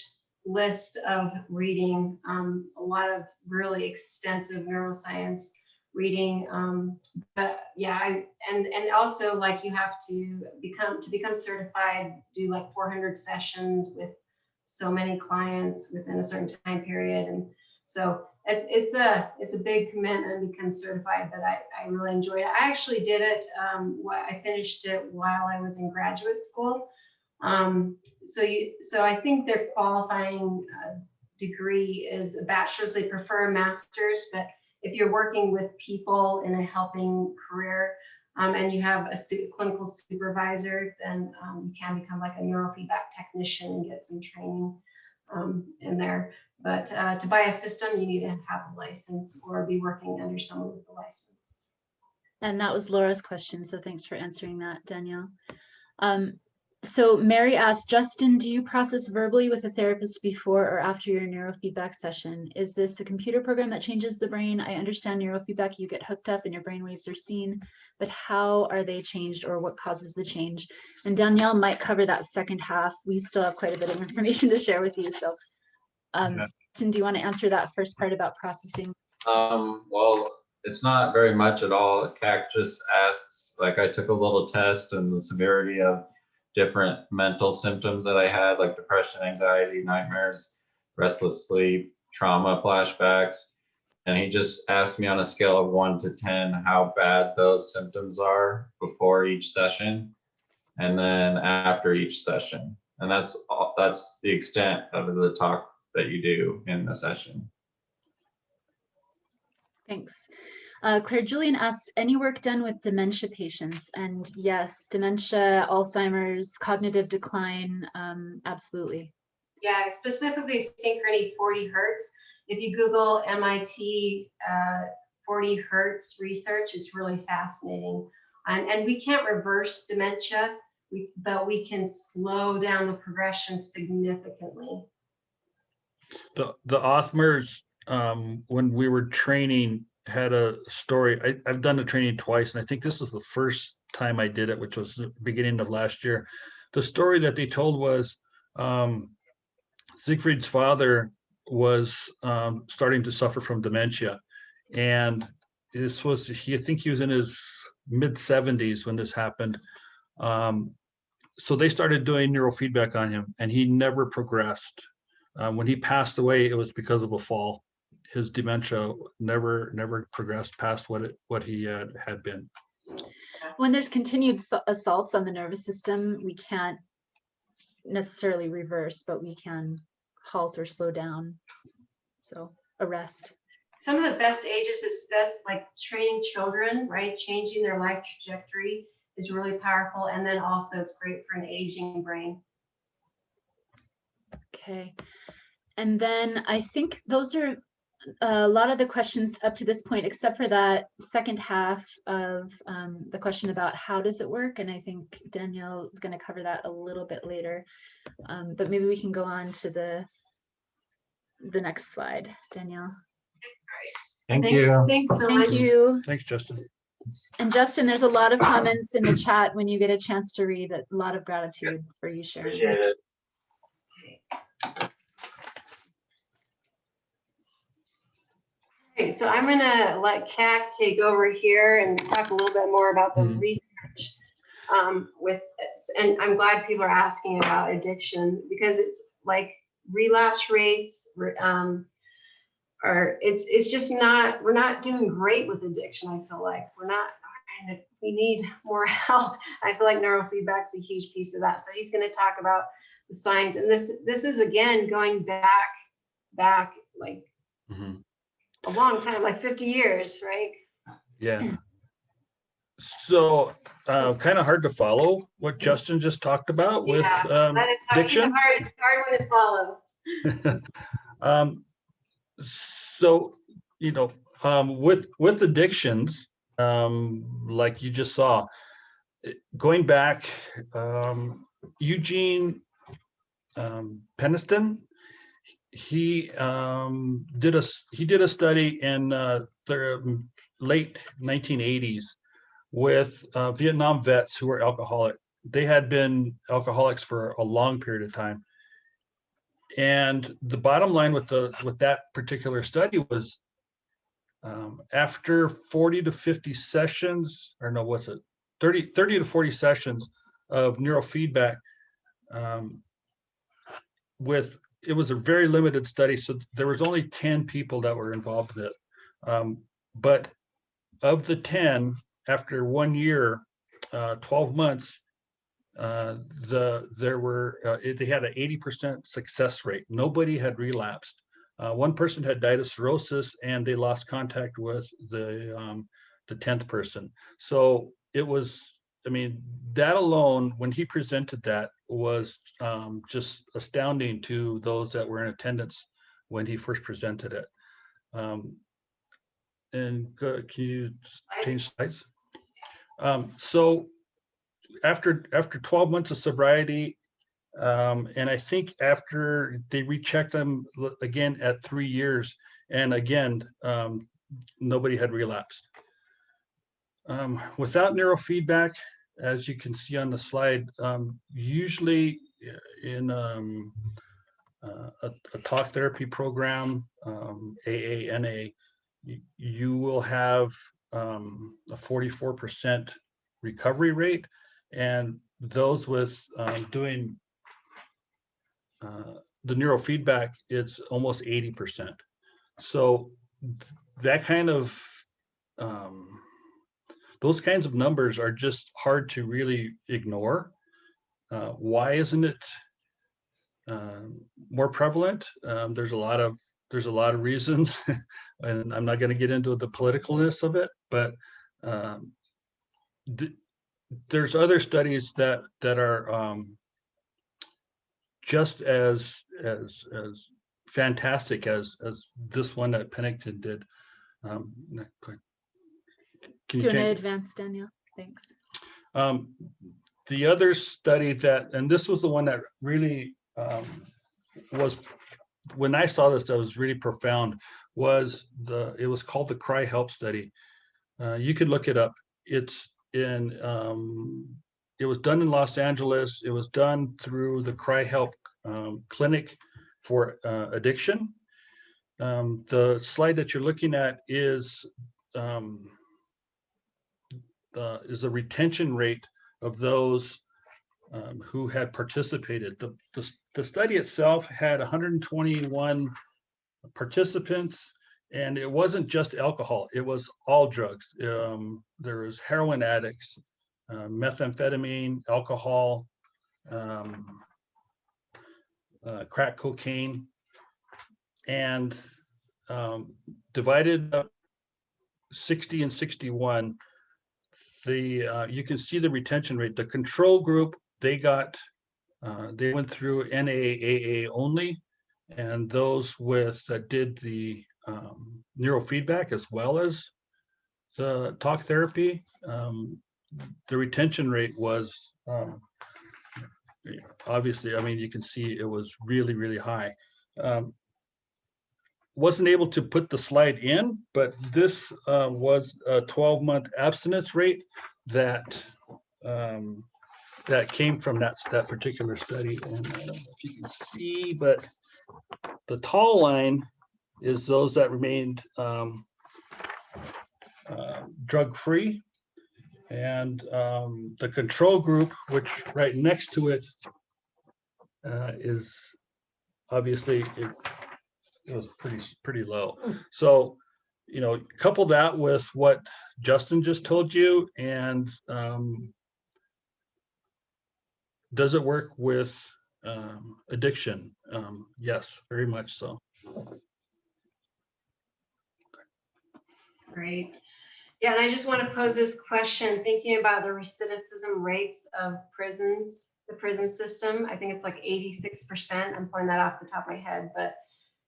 list of reading, a lot of really extensive neuroscience reading. But yeah, and also like you have to become certified, do like 400 sessions with so many clients within a certain time period. And so it's a big commitment to become certified, but I really enjoyed it. I actually did it, I finished it while I was in graduate school. So I think their qualifying degree is a bachelor's. They prefer a master's, but if you're working with people in a helping career, and you have a clinical supervisor, then you can become like a neurofeedback technician and get some training in there. But to buy a system, you need to have a license or be working under someone with a license. And that was Laura's question, so thanks for answering that, Danielle. So Mary asked, Justin, do you process verbally with a therapist before or after your neurofeedback session? Is this a computer program that changes the brain? I understand neurofeedback, you get hooked up and your brain waves are seen, but how are they changed, or what causes the change? And Danielle might cover that second half. We still have quite a bit of information to share with you. So Justin, do you want to answer that first part about processing? Well, it's not very much at all. CAC just asks, like I took a little test and the severity of different mental symptoms that I had, like depression, anxiety, nightmares, restless sleep, trauma, flashbacks. And he just asked me on a scale of 1 to 10 how bad those symptoms are before each session and then after each session. And that's the extent of the talk that you do in the session. Thanks. Claire Julian asked, any work done with dementia patients? And yes, dementia, Alzheimer's, cognitive decline, absolutely. Yeah, specifically Synchrony 40 hertz. If you Google MIT 40 hertz research, it's really fascinating. And we can't reverse dementia, but we can slow down the progression significantly. The Othmers, when we were training, had a story. I've done the training twice, and I think this was the first time I did it, which was the beginning of last year. The story that they told was Siegfried's father was starting to suffer from dementia, and this was, I think he was in his mid-70s when this happened. So they started doing neurofeedback on him, and he never progressed. When he passed away, it was because of a fall. His dementia never progressed past what he had been. When there's continued assaults on the nervous system, we can't necessarily reverse, but we can halt or slow down. So arrest. Some of the best ages is best, like training children, right? Changing their life trajectory is really powerful. And then also it's great for an aging brain. Okay. And then I think those are a lot of the questions up to this point, except for that second half of the question about how does it work. And I think Danielle is going to cover that a little bit later. But maybe we can go on to the next slide, Danielle. Thank you. Thanks so much. Thank you. Thanks, Justin. And Justin, there's a lot of comments in the chat when you get a chance to read. A lot of gratitude for you sharing. Appreciate it. Okay, so I'm gonna let CAC take over here and talk a little bit more about the research and I'm glad people are asking about addiction, because it's like relapse rates it's just not, we're not doing great with addiction. I feel like we need more help. I feel like neurofeedback's a huge piece of that. So he's going to talk about the science, and this is again going back like a long time, like 50 years, right? Yeah. So kind of hard to follow what Justin just talked about with addiction. He's a hard one to follow. So, you know, with addictions, like you just saw, going back, Eugene Peniston, he did a study in the late 1980s with Vietnam vets who were alcoholic. They had been alcoholics for a long period of time. And the bottom line with that particular study was after 40 to 50 sessions, or no, what's it, 30 to 40 sessions of neurofeedback, it was a very limited study, so there was only 10 people that were involved with it. But of the 10, after 1 year, 12 months, they had an 80% success rate. Nobody had relapsed. One person had died of cirrhosis, and they lost contact with the 10th person. So it was, I mean, that alone, when he presented that, was just astounding to those that were in attendance when he first presented it. And can you change slides? So after 12 months of sobriety, and I think after they rechecked them again at 3 years, and again, nobody had relapsed. Without neurofeedback, as you can see on the slide, usually in a talk therapy program, AANA, you will have a 44% recovery rate, and those with doing the neurofeedback, it's almost 80%. So that kind of those kinds of numbers are just hard to really ignore. Why isn't it more prevalent? There's a lot of reasons, and I'm not going to get into the politicalness of it, but there's other studies that are just as fantastic as this one that Pennington did. Can you advance, Danielle? Thanks. The other study and this was the one that really was, when I saw this, that was really profound, it was called the Cry Help study. You could look it up. It was done in Los Angeles. It was done through the Cry Help clinic for addiction. The slide that you're looking at is a retention rate of those who had participated. The study itself had 121 participants, and it wasn't just alcohol, it was all drugs. There was heroin addicts, methamphetamine, alcohol, crack cocaine, and divided up 60 and 61. You can see the retention rate. The control group, they went through NAAA only, and those that did the neurofeedback as well as the talk therapy, the retention rate was obviously, I mean, you can see it was really, really high. wasn't able to put the slide in, but this was a 12-month abstinence rate that that came from that particular study. And I don't know if you can see, but the tall line is those that remained drug-free, and the control group, which right next to it is obviously it was pretty low. So, you know, couple that with what Justin just told you, and does it work with addiction? Yes, very much so. Great. Yeah, and I just want to pose this question, thinking about the recidivism rates of prisons, the prison system. I think it's like 86%. I'm pulling that off the top of my head, but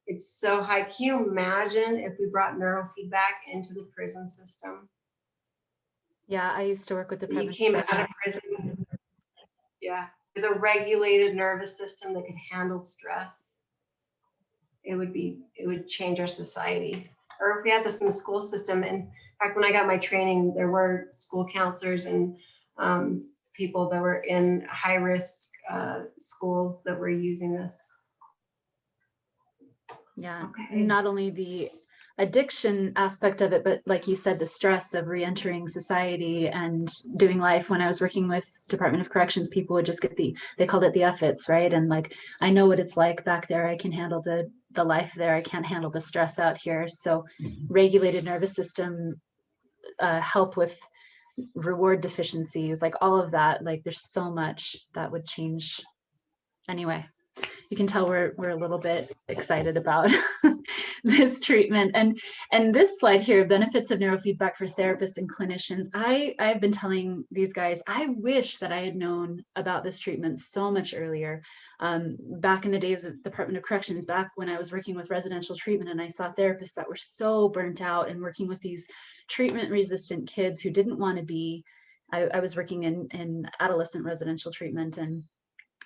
it's so high. Can you imagine if we brought neurofeedback into the prison system? Yeah, I used to work with You came out of prison, yeah, with a regulated nervous system that could handle stress. It would change our society. Or if we had this in the school system. And in fact, when I got my training, there were school counselors and people that were in high risk schools that were using this. Yeah, Okay. not only the addiction aspect of it, but like you said, the stress of reentering society and doing life. When I was working with Department of Corrections, people would just get they called it the F-its, right? And like, I know what it's like back there. I can handle the life there. I can't handle the stress out here. So regulated nervous system, help with reward deficiencies, like all of that, like there's so much that would change. Anyway, you can tell we're a little bit excited about this treatment. And this slide here, benefits of neurofeedback for therapists and clinicians. I've been telling these guys, I wish that I had known about this treatment so much earlier. Back in the days of Department of Corrections, back when I was working with residential treatment, and I saw therapists that were so burnt out and working with these treatment-resistant kids who didn't want to be. I was working in adolescent residential treatment, and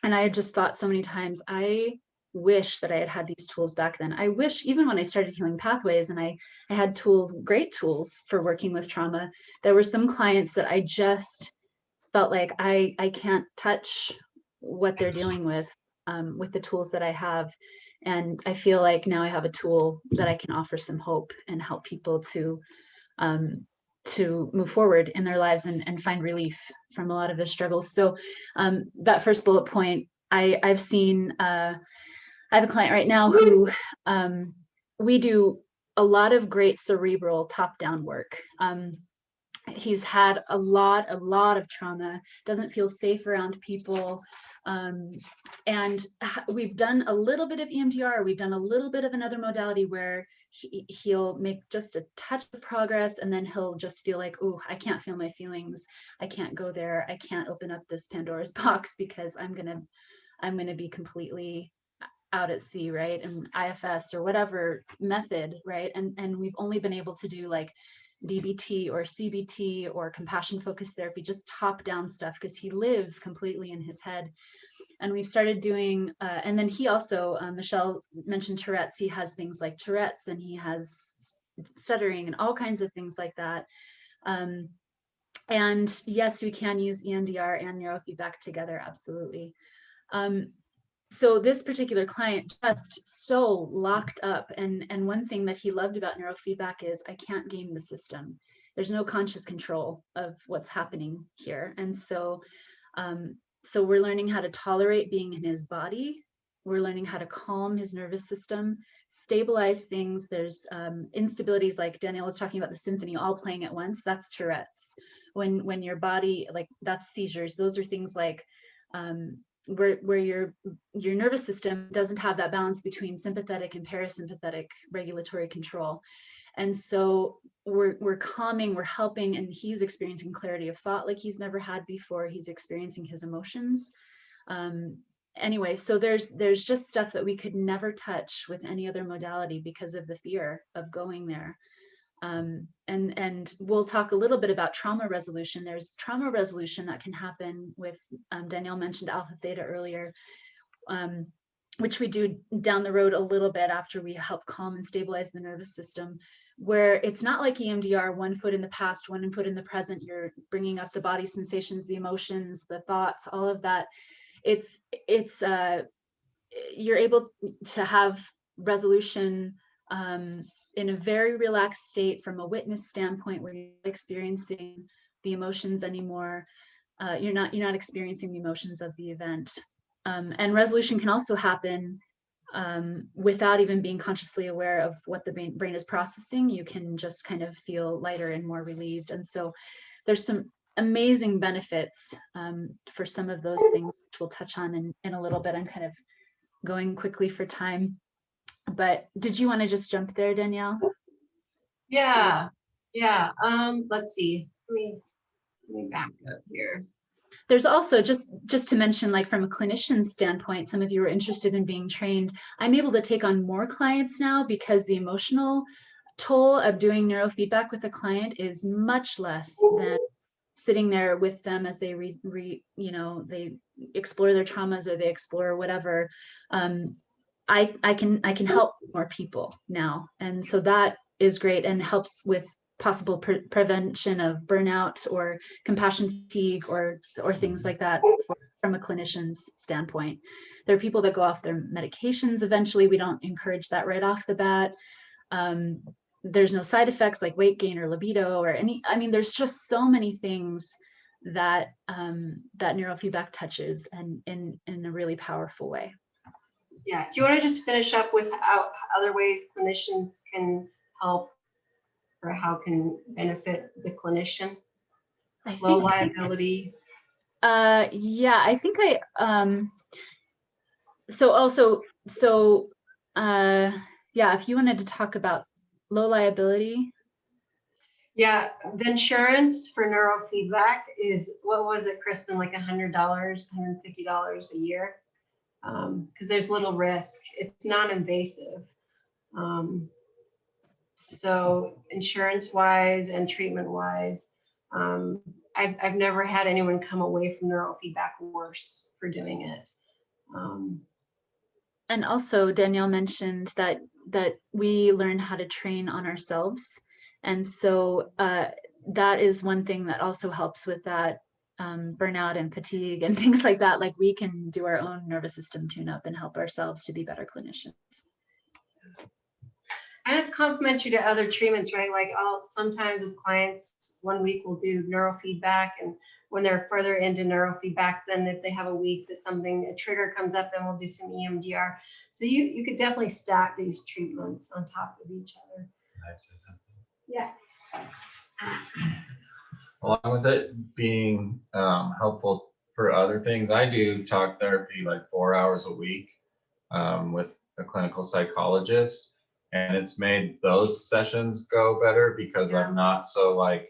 I had just thought so many times, I wish that I had had these tools back then. I wish, even when I started Healing Pathways and I had tools, great tools for working with trauma, there were some clients that I just felt like I can't touch what they're dealing with the tools that I have. And I feel like now I have a tool that I can offer some hope and help people to move forward in their lives and find relief from a lot of their struggles. So that first bullet point, I've seen, I have a client right now who we do a lot of great cerebral top-down work. He's had a lot of trauma, doesn't feel safe around people. And we've done a little bit of EMDR, we've done a little bit of another modality where he'll make just a touch of progress, and then he'll just feel like, oh, I can't feel my feelings. I can't go there. I can't open up this Pandora's box because I'm gonna be completely out at sea, right? And IFS or whatever method, right? And we've only been able to do like DBT or CBT or compassion focused therapy, just top down stuff, because he lives completely in his head. And we've started doing, and then he also, Michelle mentioned Tourette's, he has things like Tourette's, and he has stuttering and all kinds of things like that. And yes, we can use EMDR and neurofeedback together, absolutely. So this particular client just so locked up, and one thing that he loved about neurofeedback is I can't game the system. There's no conscious control of what's happening here. And so so we're learning how to tolerate being in his body. We're learning how to calm his nervous system, stabilize things. There's instabilities, like Danielle was talking about, the symphony all playing at once. That's Tourette's. When your body, like, that's seizures. Those are things like where your nervous system doesn't have that balance between sympathetic and parasympathetic regulatory control. And so we're calming, we're helping, and he's experiencing clarity of thought like he's never had before. He's experiencing his emotions. Anyway, so there's just stuff that we could never touch with any other modality because of the fear of going there. And we'll talk a little bit about trauma resolution. There's trauma resolution that can happen with, Danielle mentioned Alpha-Theta earlier. which we do down the road a little bit after we help calm and stabilize the nervous system, where it's not like EMDR, 1 foot in the past, 1 foot in the present. You're bringing up the body sensations, the emotions, the thoughts, all of that. It's you're able to have resolution in a very relaxed state from a witness standpoint, where you're not experiencing the emotions anymore. You're not experiencing the emotions of the event. And resolution can also happen without even being consciously aware of what the brain is processing. You can just kind of feel lighter and more relieved. And so there's some amazing benefits for some of those things, which we'll touch on in a little bit. I'm kind of going quickly for time, but did you want to just jump there, Danielle? Yeah. Let's see. Let me back up here. There's also, just to mention, like from a clinician standpoint, some of you are interested in being trained. I'm able to take on more clients now because the emotional toll of doing neurofeedback with a client is much less than sitting there with them as they they explore their traumas or they explore whatever. I can help more people now, and so that is great and helps with possible prevention of burnout or compassion fatigue or things like that from a clinician's standpoint. There are people that go off their medications eventually. We don't encourage that right off the bat. There's no side effects like weight gain or libido or there's just so many things that that neurofeedback touches and in a really powerful way. Yeah. Do you want to just finish up with how other ways clinicians can help, or how can benefit the clinician? Low liability. Yeah, I think yeah, if you wanted to talk about low liability. Yeah, the insurance for neurofeedback is, what was it, Kristen, like $100, $150 a year? Because there's little risk. It's non-invasive. So insurance-wise and treatment-wise, I've never had anyone come away from neurofeedback worse for doing it. And also, Danielle mentioned that we learn how to train on ourselves. And so that is one thing that also helps with that burnout and fatigue and things like that. Like, we can do our own nervous system tune-up and help ourselves to be better clinicians. And it's complementary to other treatments, right? Like, sometimes with clients, 1 week we'll do neurofeedback, and when they're further into neurofeedback, then if they have a week that a trigger comes up, then we'll do some EMDR. So you could definitely stack these treatments on top of each other. Yeah. Along with it being helpful for other things, I do talk therapy like 4 hours a week with a clinical psychologist, and it's made those sessions go better because I'm not so like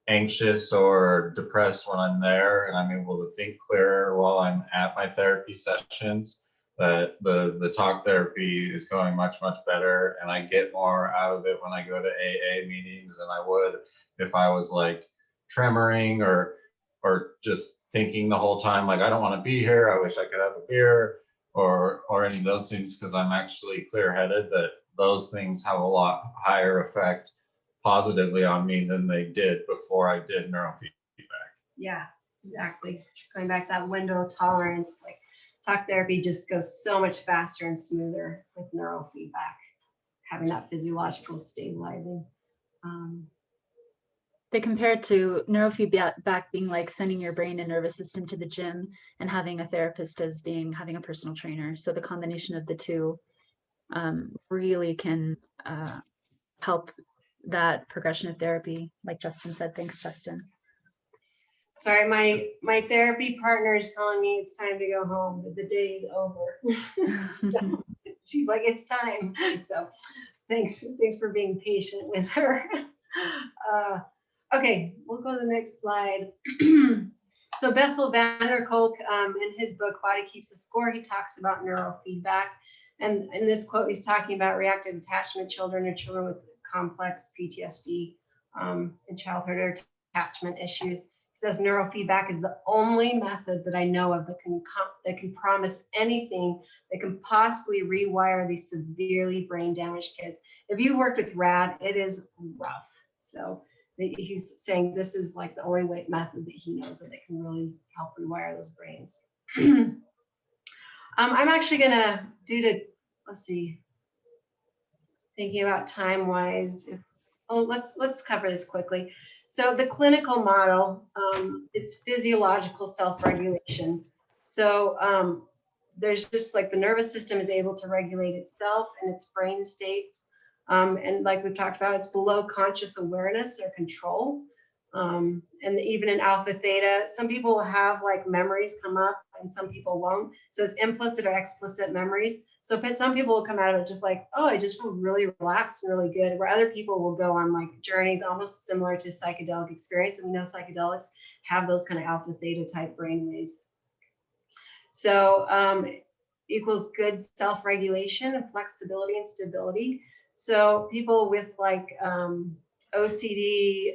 anxious or depressed when I'm there, and I'm able to think clearer while I'm at my therapy sessions. But the talk therapy is going much better, and I get more out of it when I go to AA meetings than I would if I was like tremoring or just thinking the whole time like, I don't want to be here, I wish I could have a beer, or any of those things, because I'm actually clear-headed. That those things have a lot higher effect positively on me than they did before I did neurofeedback. Yeah, exactly. Going back to that window of tolerance, like talk therapy just goes so much faster and smoother with neurofeedback, having that physiological stabilizing. They compare it to neurofeedback being like sending your brain and nervous system to the gym, and having a therapist as having a personal trainer. So the combination of the two really can help that progression of therapy, like Justin said. Thanks, Justin. Sorry, my therapy partner is telling me it's time to go home, that the day is over. She's like, it's time. So thanks for being patient with her. Okay, we'll go to the next slide. So Bessel van der Kolk, in his book, Body Keeps a Score, he talks about neurofeedback. And in this quote, he's talking about reactive attachment children or children with complex PTSD and childhood attachment issues. He says neurofeedback is the only method that I know of that can promise anything that can possibly rewire these severely brain damaged kids. If you worked with RAD, it is rough. So he's saying this is like the only method that he knows that can really help rewire those brains. I'm actually gonna let's see, thinking about time-wise. Let's cover this quickly. So the clinical model, it's physiological self-regulation. So there's just like the nervous system is able to regulate itself and its brain states. And like we've talked about, it's below conscious awareness or control. And even in Alpha-Theta, some people will have like memories come up and some people won't. So it's implicit or explicit memories. So some people will come out of it just like, oh, I just feel really relaxed and really good, where other people will go on like journeys almost similar to psychedelic experience. And we know psychedelics have those kind of Alpha-Theta type brain waves. So equals good self-regulation and flexibility and stability. So people with like OCD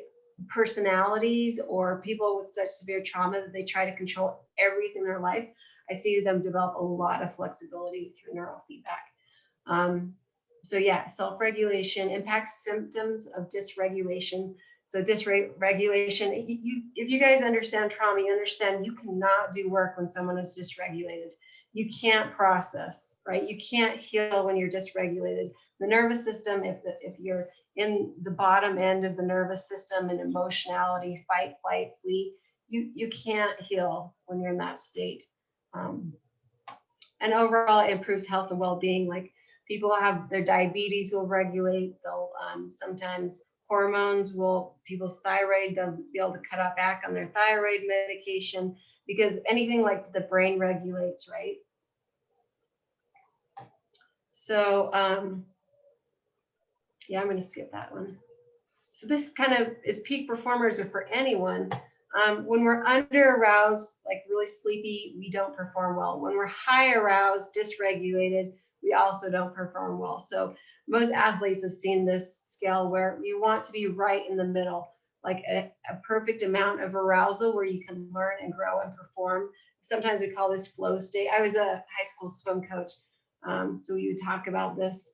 personalities or people with such severe trauma that they try to control everything in their life, I see them develop a lot of flexibility through neurofeedback. So yeah, self-regulation impacts symptoms of dysregulation. So dysregulation, if you guys understand trauma, you understand you cannot do work when someone is dysregulated. You can't process, right? You can't heal when you're dysregulated. The nervous system, if you're in the bottom end of the nervous system and emotionality, fight, flight, flee, you can't heal when you're in that state. And overall, it improves health and well-being. Like people have their diabetes will regulate. They'll sometimes hormones people's thyroid, they'll be able to cut out back on their thyroid medication because anything like the brain regulates, right? So yeah, I'm going to skip that one. So this kind of is peak performers or for anyone. When we're under aroused, like really sleepy, we don't perform well. When we're high aroused, dysregulated, we also don't perform well. So most athletes have seen this scale where you want to be right in the middle, like a perfect amount of arousal where you can learn and grow and perform. Sometimes we call this flow state. I was a high school swim coach, so we would talk about this,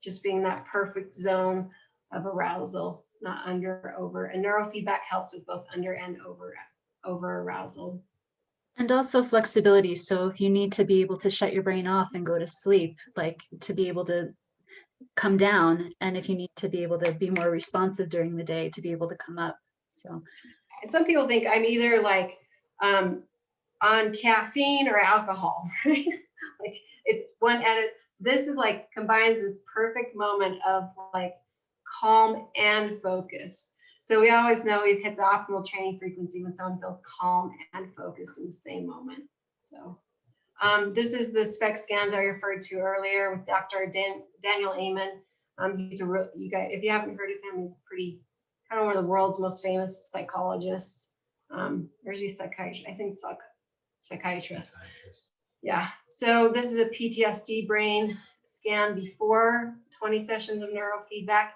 just being that perfect zone of arousal, not under or over. And neurofeedback helps with both under and over arousal. And also flexibility. So if you need to be able to shut your brain off and go to sleep, like to be able to come down, and if you need to be able to be more responsive during the day, to be able to come up. So, and some people think I'm either like on caffeine or alcohol, right? Like it's one edit. This is like combines this perfect moment of like calm and focus. So we always know we've hit the optimal training frequency when someone feels calm and focused in the same moment. So this is the SPEC scans I referred to earlier with Dr. Danielle Amen. He's a real, you guys, if you haven't heard of him, he's pretty kind of one of the world's most famous psychologists. There's a psychiatrist, I think psychiatrist. Yeah, so this is a PTSD brain scan before 20 sessions of neurofeedback.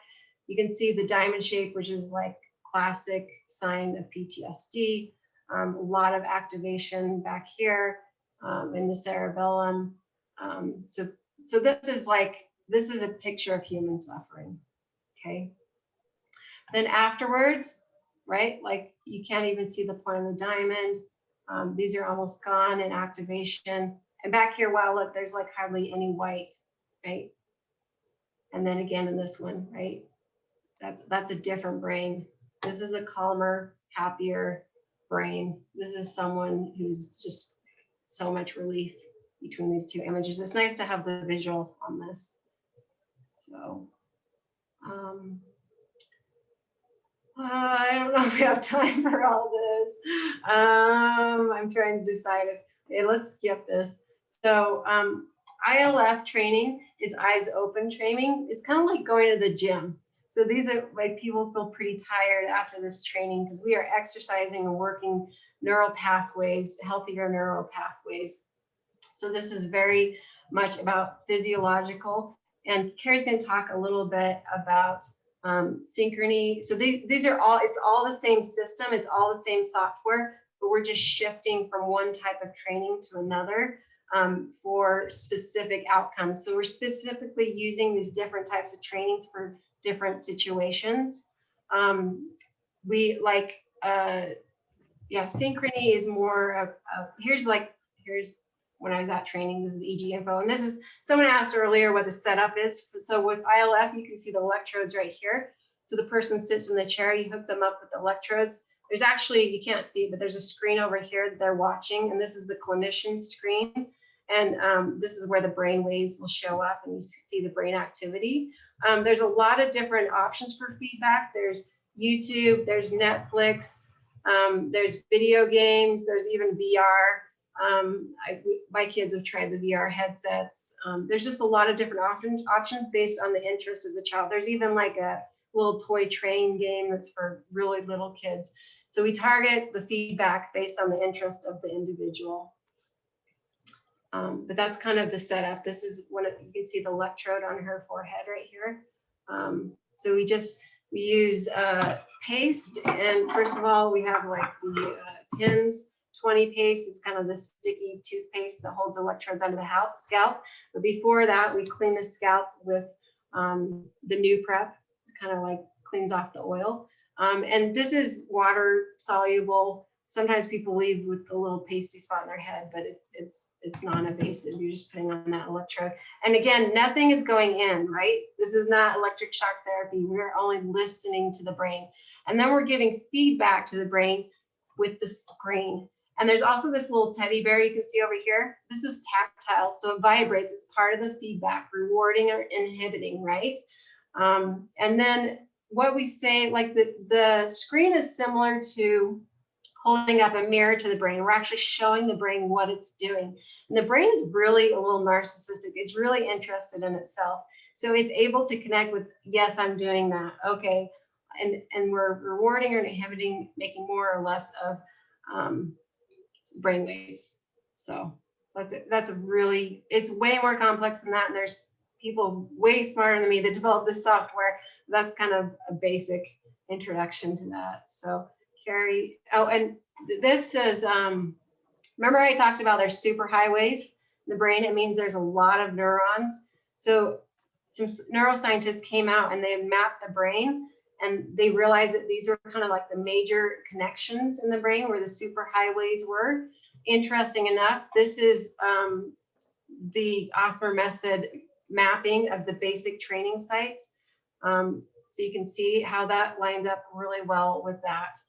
You can see the diamond shape, which is like classic sign of PTSD. A lot of activation back here in the cerebellum. So this is a picture of human suffering, okay? Then afterwards, right, like you can't even see the point of the diamond. These are almost gone in activation. And back here, wow, look, there's like hardly any white, right? And then again in this one, right? That's a different brain. This is a calmer, happier brain. This is someone who's just so much relief between these two images. It's nice to have the visual on this. So, I don't know if we have time for all this. I'm trying to decide if, let's skip this. So ILF training is eyes open training. It's kind of like going to the gym. So these are like people feel pretty tired after this training because we are exercising and working neural pathways, healthier neural pathways. So this is very much about physiological. And Carrie's going to talk a little bit about Synchrony. So these are all, it's all the same system, it's all the same software, but we're just shifting from one type of training to another for specific outcomes. So we're specifically using these different types of trainings for different situations. Synchrony is more of here's when I was at training, this is EG info. And this is, someone asked earlier what the setup is. So with ILF, you can see the electrodes right here. So the person sits in the chair, you hook them up with electrodes. There's actually, you can't see, but there's a screen over here that they're watching. And this is the clinician's screen. And this is where the brain waves will show up and you see the brain activity. There's a lot of different options for feedback. There's YouTube, there's Netflix, there's video games, there's even VR. My kids have tried the VR headsets. There's just a lot of different options based on the interest of the child. There's even like a little toy train game that's for really little kids. So we target the feedback based on the interest of the individual. But that's kind of the setup. This is you can see the electrode on her forehead right here. So we use paste, and first of all, we have like the TINS 20 paste. It's kind of the sticky toothpaste that holds electrodes under the scalp. But before that, we clean the scalp with the new prep. It kind of like cleans off the oil. And this is water soluble. Sometimes people leave with a little pasty spot in their head, but it's non-invasive. You're just putting on that electrode. And again, nothing is going in, right? This is not electric shock therapy. We're only listening to the brain. And then we're giving feedback to the brain with the screen. And there's also this little teddy bear you can see over here. This is tactile, so it vibrates. It's part of the feedback, rewarding or inhibiting, right? And then what we say, like the screen is similar to holding up a mirror to the brain. We're actually showing the brain what it's doing. And the brain is really a little narcissistic. It's really interested in itself. So it's able to connect with, yes, I'm doing that. Okay. And we're rewarding or inhibiting, making more or less of brain waves. So that's it. It's way more complex than that. And there's people way smarter than me that developed this software. That's kind of a basic introduction to that. So Carrie, and this is, remember I talked about there's superhighways in the brain. It means there's a lot of neurons. So some neuroscientists came out and they mapped the brain, and they realized that these are kind of like the major connections in the brain where the superhighways were. Interesting enough, this is the Othmer Method mapping of the basic training sites. So you can see how that lines up really well with that.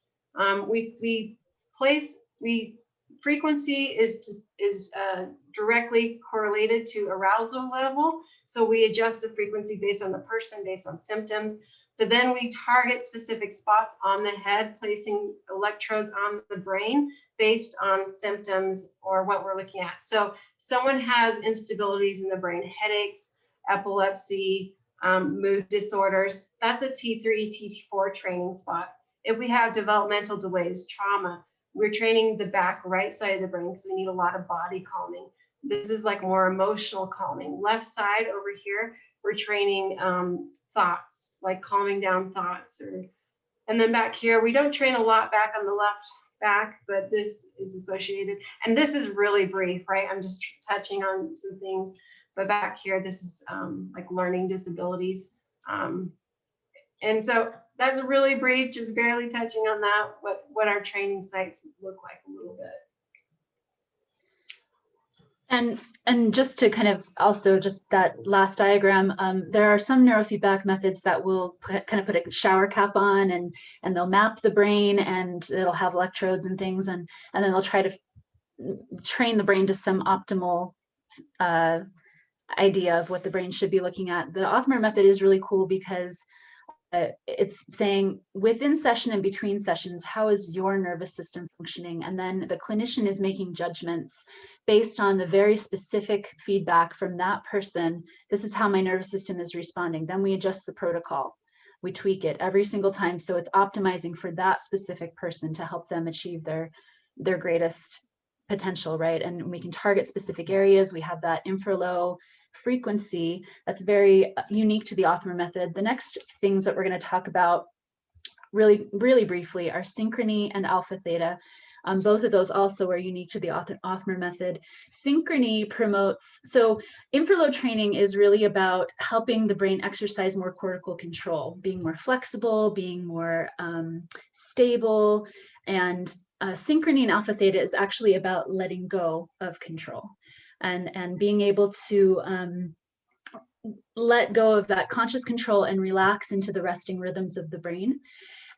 Frequency is directly correlated to arousal level. So we adjust the frequency based on the person, based on symptoms, but then we target specific spots on the head, placing electrodes on the brain based on symptoms or what we're looking at. So someone has instabilities in the brain, headaches, epilepsy, mood disorders, that's a T3, T4 training spot. If we have developmental delays, trauma, we're training the back right side of the brain because we need a lot of body calming. This is like more emotional calming. Left side over here, we're training thoughts, like calming down thoughts. And then back here, we don't train a lot back on the left back, but this is associated. And this is really brief, right? I'm just touching on some things. But back here, this is like learning disabilities. And so that's really brief, just barely touching on that, what our training sites look like a little bit. And just to kind of also just that last diagram, there are some neurofeedback methods that will kind of put a shower cap on and they'll map the brain and it'll have electrodes and things, and then they'll try to train the brain to some optimal idea of what the brain should be looking at. The Othmer method is really cool because it's saying within session and between sessions, how is your nervous system functioning? And then the clinician is making judgments based on the very specific feedback from that person. This is how my nervous system is responding. Then we adjust the protocol. We tweak it every single time. So it's optimizing for that specific person to help them achieve their greatest potential, right? And we can target specific areas. We have that infra low frequency that's very unique to the Othmer method. The next things that we're going to talk about really briefly are Synchrony and Alpha-Theta. Both of those also are unique to the Othmer method. Synchrony promotes, so infralow training is really about helping the brain exercise more cortical control, being more flexible, being more stable, and Synchrony and Alpha-Theta is actually about letting go of control and being able to let go of that conscious control and relax into the resting rhythms of the brain.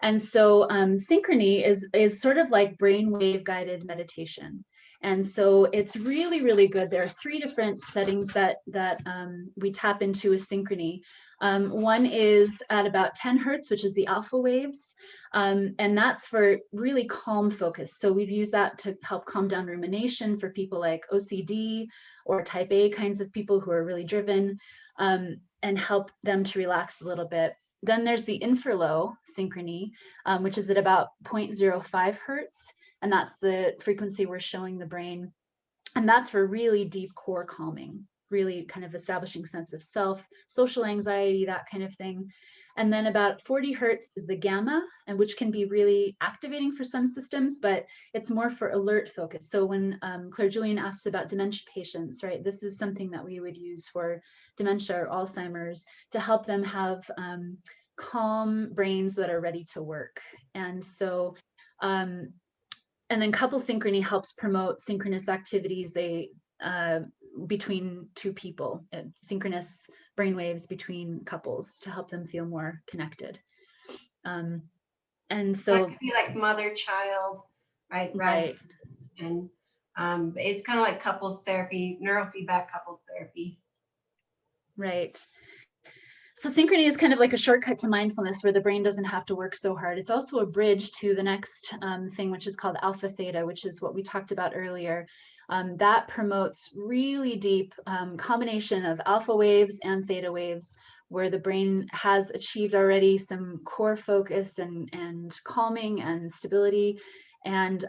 And so Synchrony is sort of like brainwave guided meditation. And so it's really good. There are 3 different settings that we tap into with Synchrony. One is at about 10 hertz, which is the alpha waves. And that's for really calm focus. So we've used that to help calm down rumination for people like OCD or type A kinds of people who are really driven, and help them to relax a little bit. Then there's the infralow Synchrony, which is at about 0.05 hertz. And that's the frequency we're showing the brain. And that's for really deep core calming, really kind of establishing sense of self, social anxiety, that kind of thing. And then about 40 hertz is the gamma, and which can be really activating for some systems, but it's more for alert focus. So when Claire Julian asks about dementia patients, right, this is something that we would use for dementia or Alzheimer's to help them have calm brains that are ready to work. And so, and then couple synchrony helps promote synchronous activities between 2 people, synchronous brainwaves between couples to help them feel more connected. And so that could be like mother-child, right? Right. And it's kind of like couples therapy, neurofeedback couples therapy. Right. So Synchrony is kind of like a shortcut to mindfulness where the brain doesn't have to work so hard. It's also a bridge to the next thing, which is called Alpha-Theta, which is what we talked about earlier. That promotes really deep combination of alpha waves and theta waves, where the brain has achieved already some core focus and calming and stability, and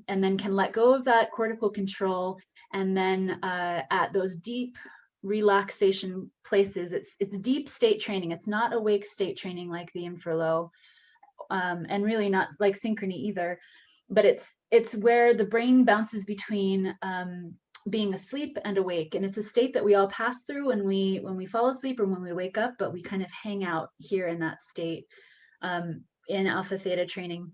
then can let go of that cortical control. And then at those deep relaxation places, it's deep state training. It's not awake state training like the infralow, and really not like Synchrony either, but it's where the brain bounces between being asleep and awake, and it's a state that we all pass through when we fall asleep or when we wake up, but we kind of hang out here in that state in Alpha-Theta training.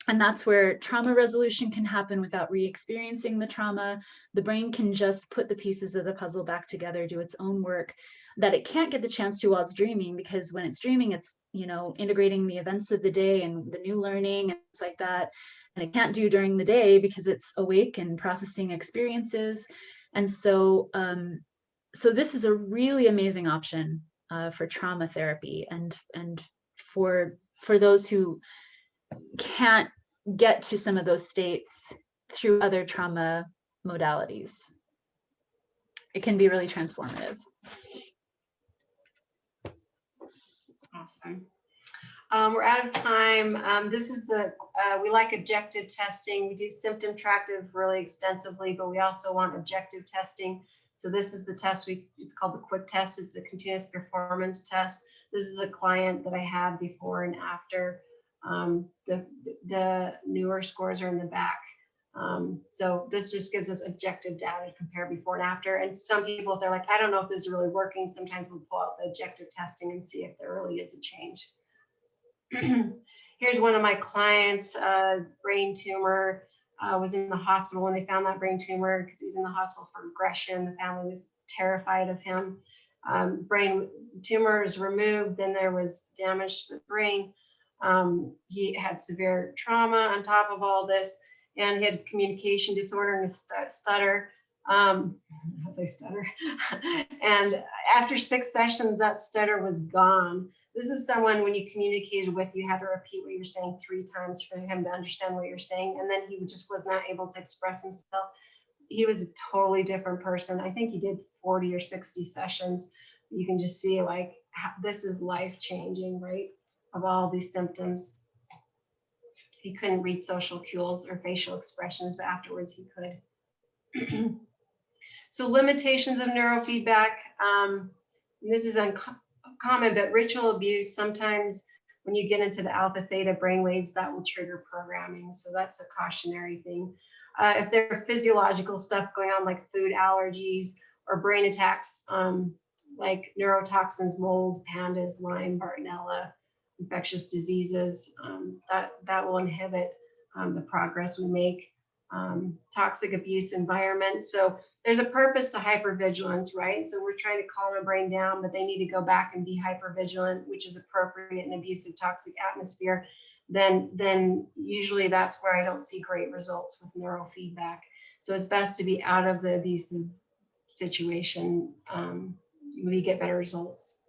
And that's where trauma resolution can happen without re-experiencing the trauma. The brain can just put the pieces of the puzzle back together, do its own work that it can't get the chance to while it's dreaming, because when it's dreaming, it's, you know, integrating the events of the day and the new learning and things like that. And it can't do during the day because it's awake and processing experiences. And so, so this is a really amazing option for trauma therapy and for those who can't get to some of those states through other trauma modalities. It can be really transformative. Awesome. We're out of time. This is we like objective testing. We do symptom tractive really extensively, but we also want objective testing. So this is the test, it's called the quick test. It's a continuous performance test. This is a client that I had before and after. The newer scores are in the back. So this just gives us objective data to compare before and after. And some people, if they're like, I don't know if this is really working, sometimes we'll pull out the objective testing and see if there really is a change. Here's one of my clients, brain tumor, was in the hospital when they found that brain tumor because he was in the hospital for regression. The family was terrified of him. Brain tumors removed, then there was damage to the brain. He had severe trauma on top of all this, and he had communication disorder and a stutter. As I stutter. And after 6 sessions, that stutter was gone. This is someone, when you communicated with, you had to repeat what you're saying 3 times for him to understand what you're saying. And then he just was not able to express himself. He was a totally different person. I think he did 40 or 60 sessions. You can just see like, this is life-changing, right? Of all these symptoms. He couldn't read social cues or facial expressions, but afterwards he could. So limitations of neurofeedback, this is uncommon, but ritual abuse, sometimes when you get into the alpha-theta brainwaves, that will trigger programming. So that's a cautionary thing. If there are physiological stuff going on, like food allergies or brain attacks, like neurotoxins, mold, pandas, Lyme, Bartonella, infectious diseases, that will inhibit the progress we make. Toxic abuse environment. So there's a purpose to hypervigilance, right? So we're trying to calm a brain down, but they need to go back and be hypervigilant, which is appropriate in an abusive, toxic atmosphere. Then usually that's where I don't see great results with neurofeedback. So it's best to be out of the abusive situation. We get better results.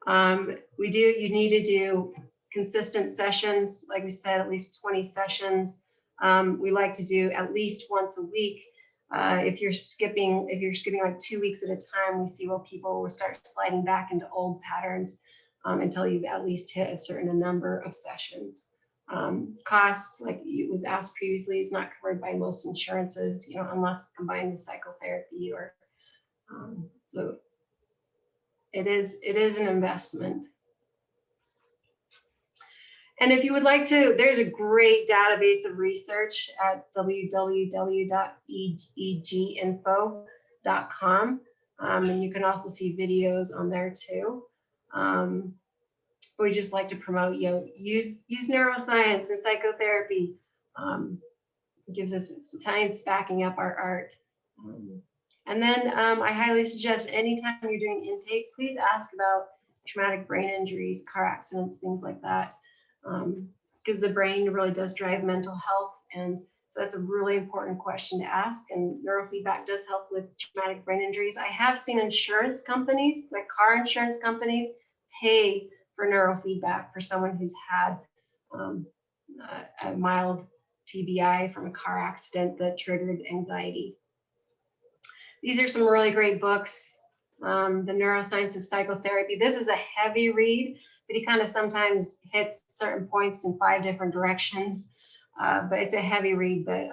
You need to do consistent sessions, like we said, at least 20 sessions. We like to do at least once a week. If you're skipping like 2 weeks at a time, we see, well, people will start sliding back into old patterns until you've at least hit a certain number of sessions. Costs, like it was asked previously, is not covered by most insurances, unless combined with psychotherapy or so it is an investment. And if you would like to, there's a great database of research at www.eginfo.com. And you can also see videos on there too. We just like to promote, use neuroscience and psychotherapy. It gives us science backing up our art. And then I highly suggest anytime you're doing intake, please ask about traumatic brain injuries, car accidents, things like that. Because the brain really does drive mental health. And so that's a really important question to ask. And neurofeedback does help with traumatic brain injuries. I have seen insurance companies, like car insurance companies, pay for neurofeedback for someone who's had a mild TBI from a car accident that triggered anxiety. These are some really great books. The Neuroscience of Psychotherapy. This is a heavy read, but he kind of sometimes hits certain points in 5 different directions. But it's a heavy read, but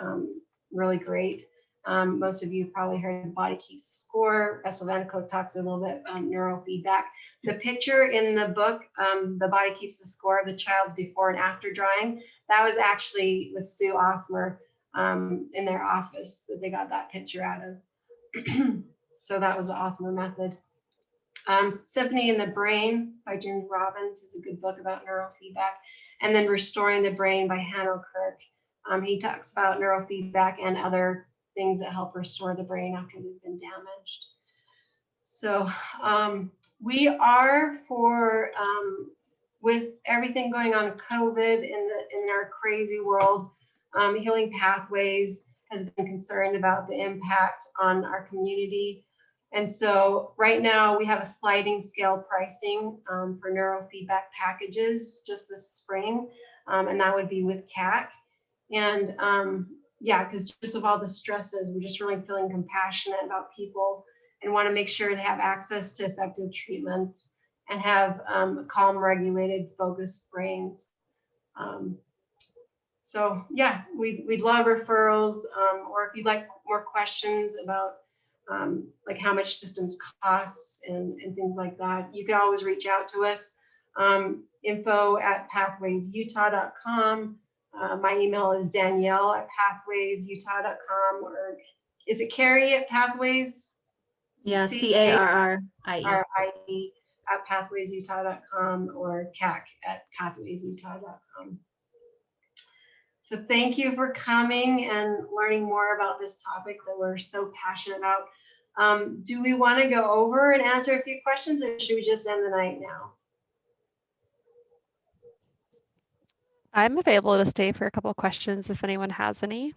really great. Most of you probably heard The Body Keeps the Score. Russell Van Cook talks a little bit on neurofeedback. The picture in the book, The Body Keeps the Score, the child's before and after drawing, that was actually with Sue Othmer in their office that they got that picture out of. So that was the Othmer Method. Symphony in the Brain by Jim Robbins is a good book about neurofeedback. And then Restoring the Brain by Hanno Kirk. He talks about neurofeedback and other things that help restore the brain after they've been damaged. So we are with everything going on COVID in our crazy world, Healing Pathways has been concerned about the impact on our community. And so right now we have a sliding scale pricing for neurofeedback packages just this spring, and that would be with CAC. And yeah, because just of all the stresses, we're just really feeling compassionate about people and want to make sure they have access to effective treatments and have calm, regulated, focused brains. So yeah, we'd love referrals, or if you'd like more questions about like how much systems costs and things like that, you can always reach out to us. info@pathwaysutah.com. My email is Danielle@pathwaysutah.com, or is it Carrie at Pathways? Yeah, CARRIE. @pathwaysutah.com or CAC@pathwaysutah.com. So thank you for coming and learning more about this topic that we're so passionate about. Do we want to go over and answer a few questions, or should we just end the night now? I'm available to stay for a couple of questions if anyone has any.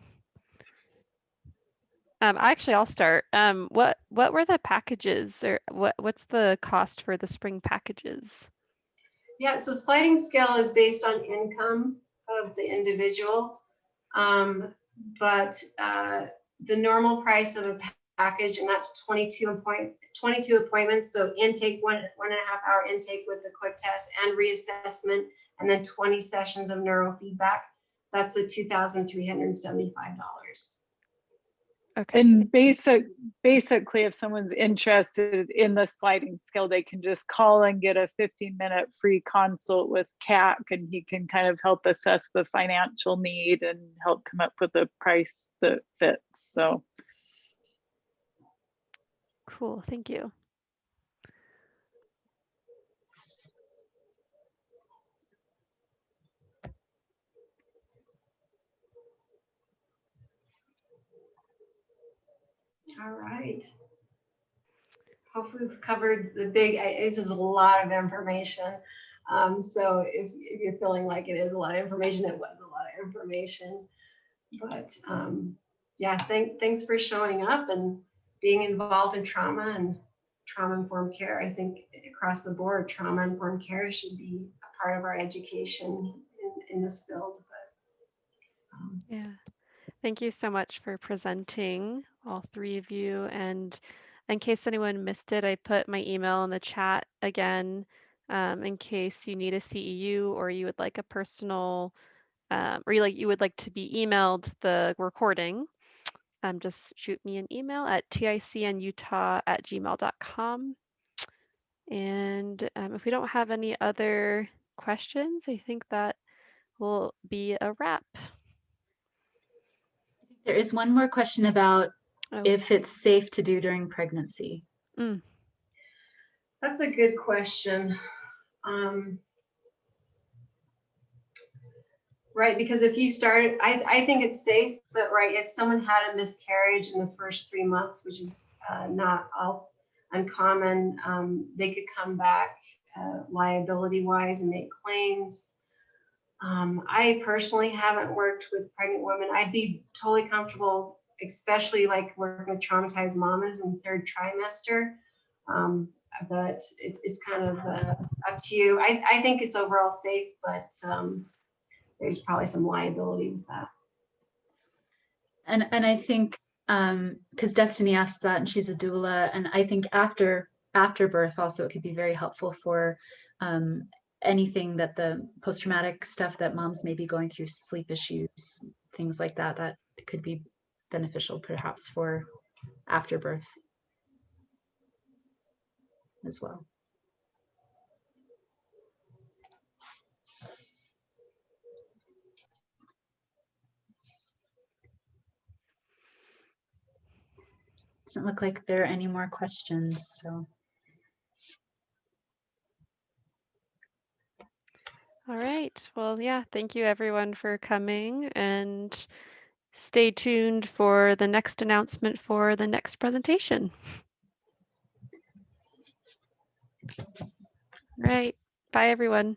Actually, I'll start. What were the packages, or what's the cost for the spring packages? Yeah, so sliding scale is based on income of the individual, but the normal price of a package, and that's 22 appointments. So intake, one and a half hour intake with the quick test and reassessment, and then 20 sessions of neurofeedback. That's the $2,375. Okay. And basically, if someone's interested in the sliding scale, they can just call and get a 15-minute free consult with CAC, and he can kind of help assess the financial need and help come up with a price that fits. So Cool. Thank you. All right. Hopefully we've covered the big, this is a lot of information. So if you're feeling like it is a lot of information, it was a lot of information. But yeah, thanks for showing up and being involved in trauma and trauma-informed care. I think across the board, trauma-informed care should be a part of our education in this field. But, Yeah. Thank you so much for presenting, all three of you. And in case anyone missed it, I put my email in the chat again, in case you need a CEU or you would like a personal, or you would like to be emailed the recording. Just shoot me an email at ticnutah@gmail.com. And if we don't have any other questions, I think that will be a wrap. There is one more question about if it's safe to do during pregnancy. that's a good question. Right, because if you started, I think it's safe, but right, if someone had a miscarriage in the first 3 months, which is not all uncommon, they could come back liability-wise and make claims. I personally haven't worked with pregnant women. I'd be totally comfortable, especially like working with traumatized mamas in 3rd trimester. But it's kind of up to you. I think it's overall safe, but there's probably some liability with that. And I think, because Destiny asked that and she's a doula, and I think after birth also it could be very helpful for anything that the post-traumatic stuff that moms may be going through, sleep issues, things like that, that could be beneficial perhaps for after birth as well. Doesn't look like there are any more questions, so. All right. Well, yeah, thank you everyone for coming, and stay tuned for the next announcement for the next presentation. All right. Bye, everyone.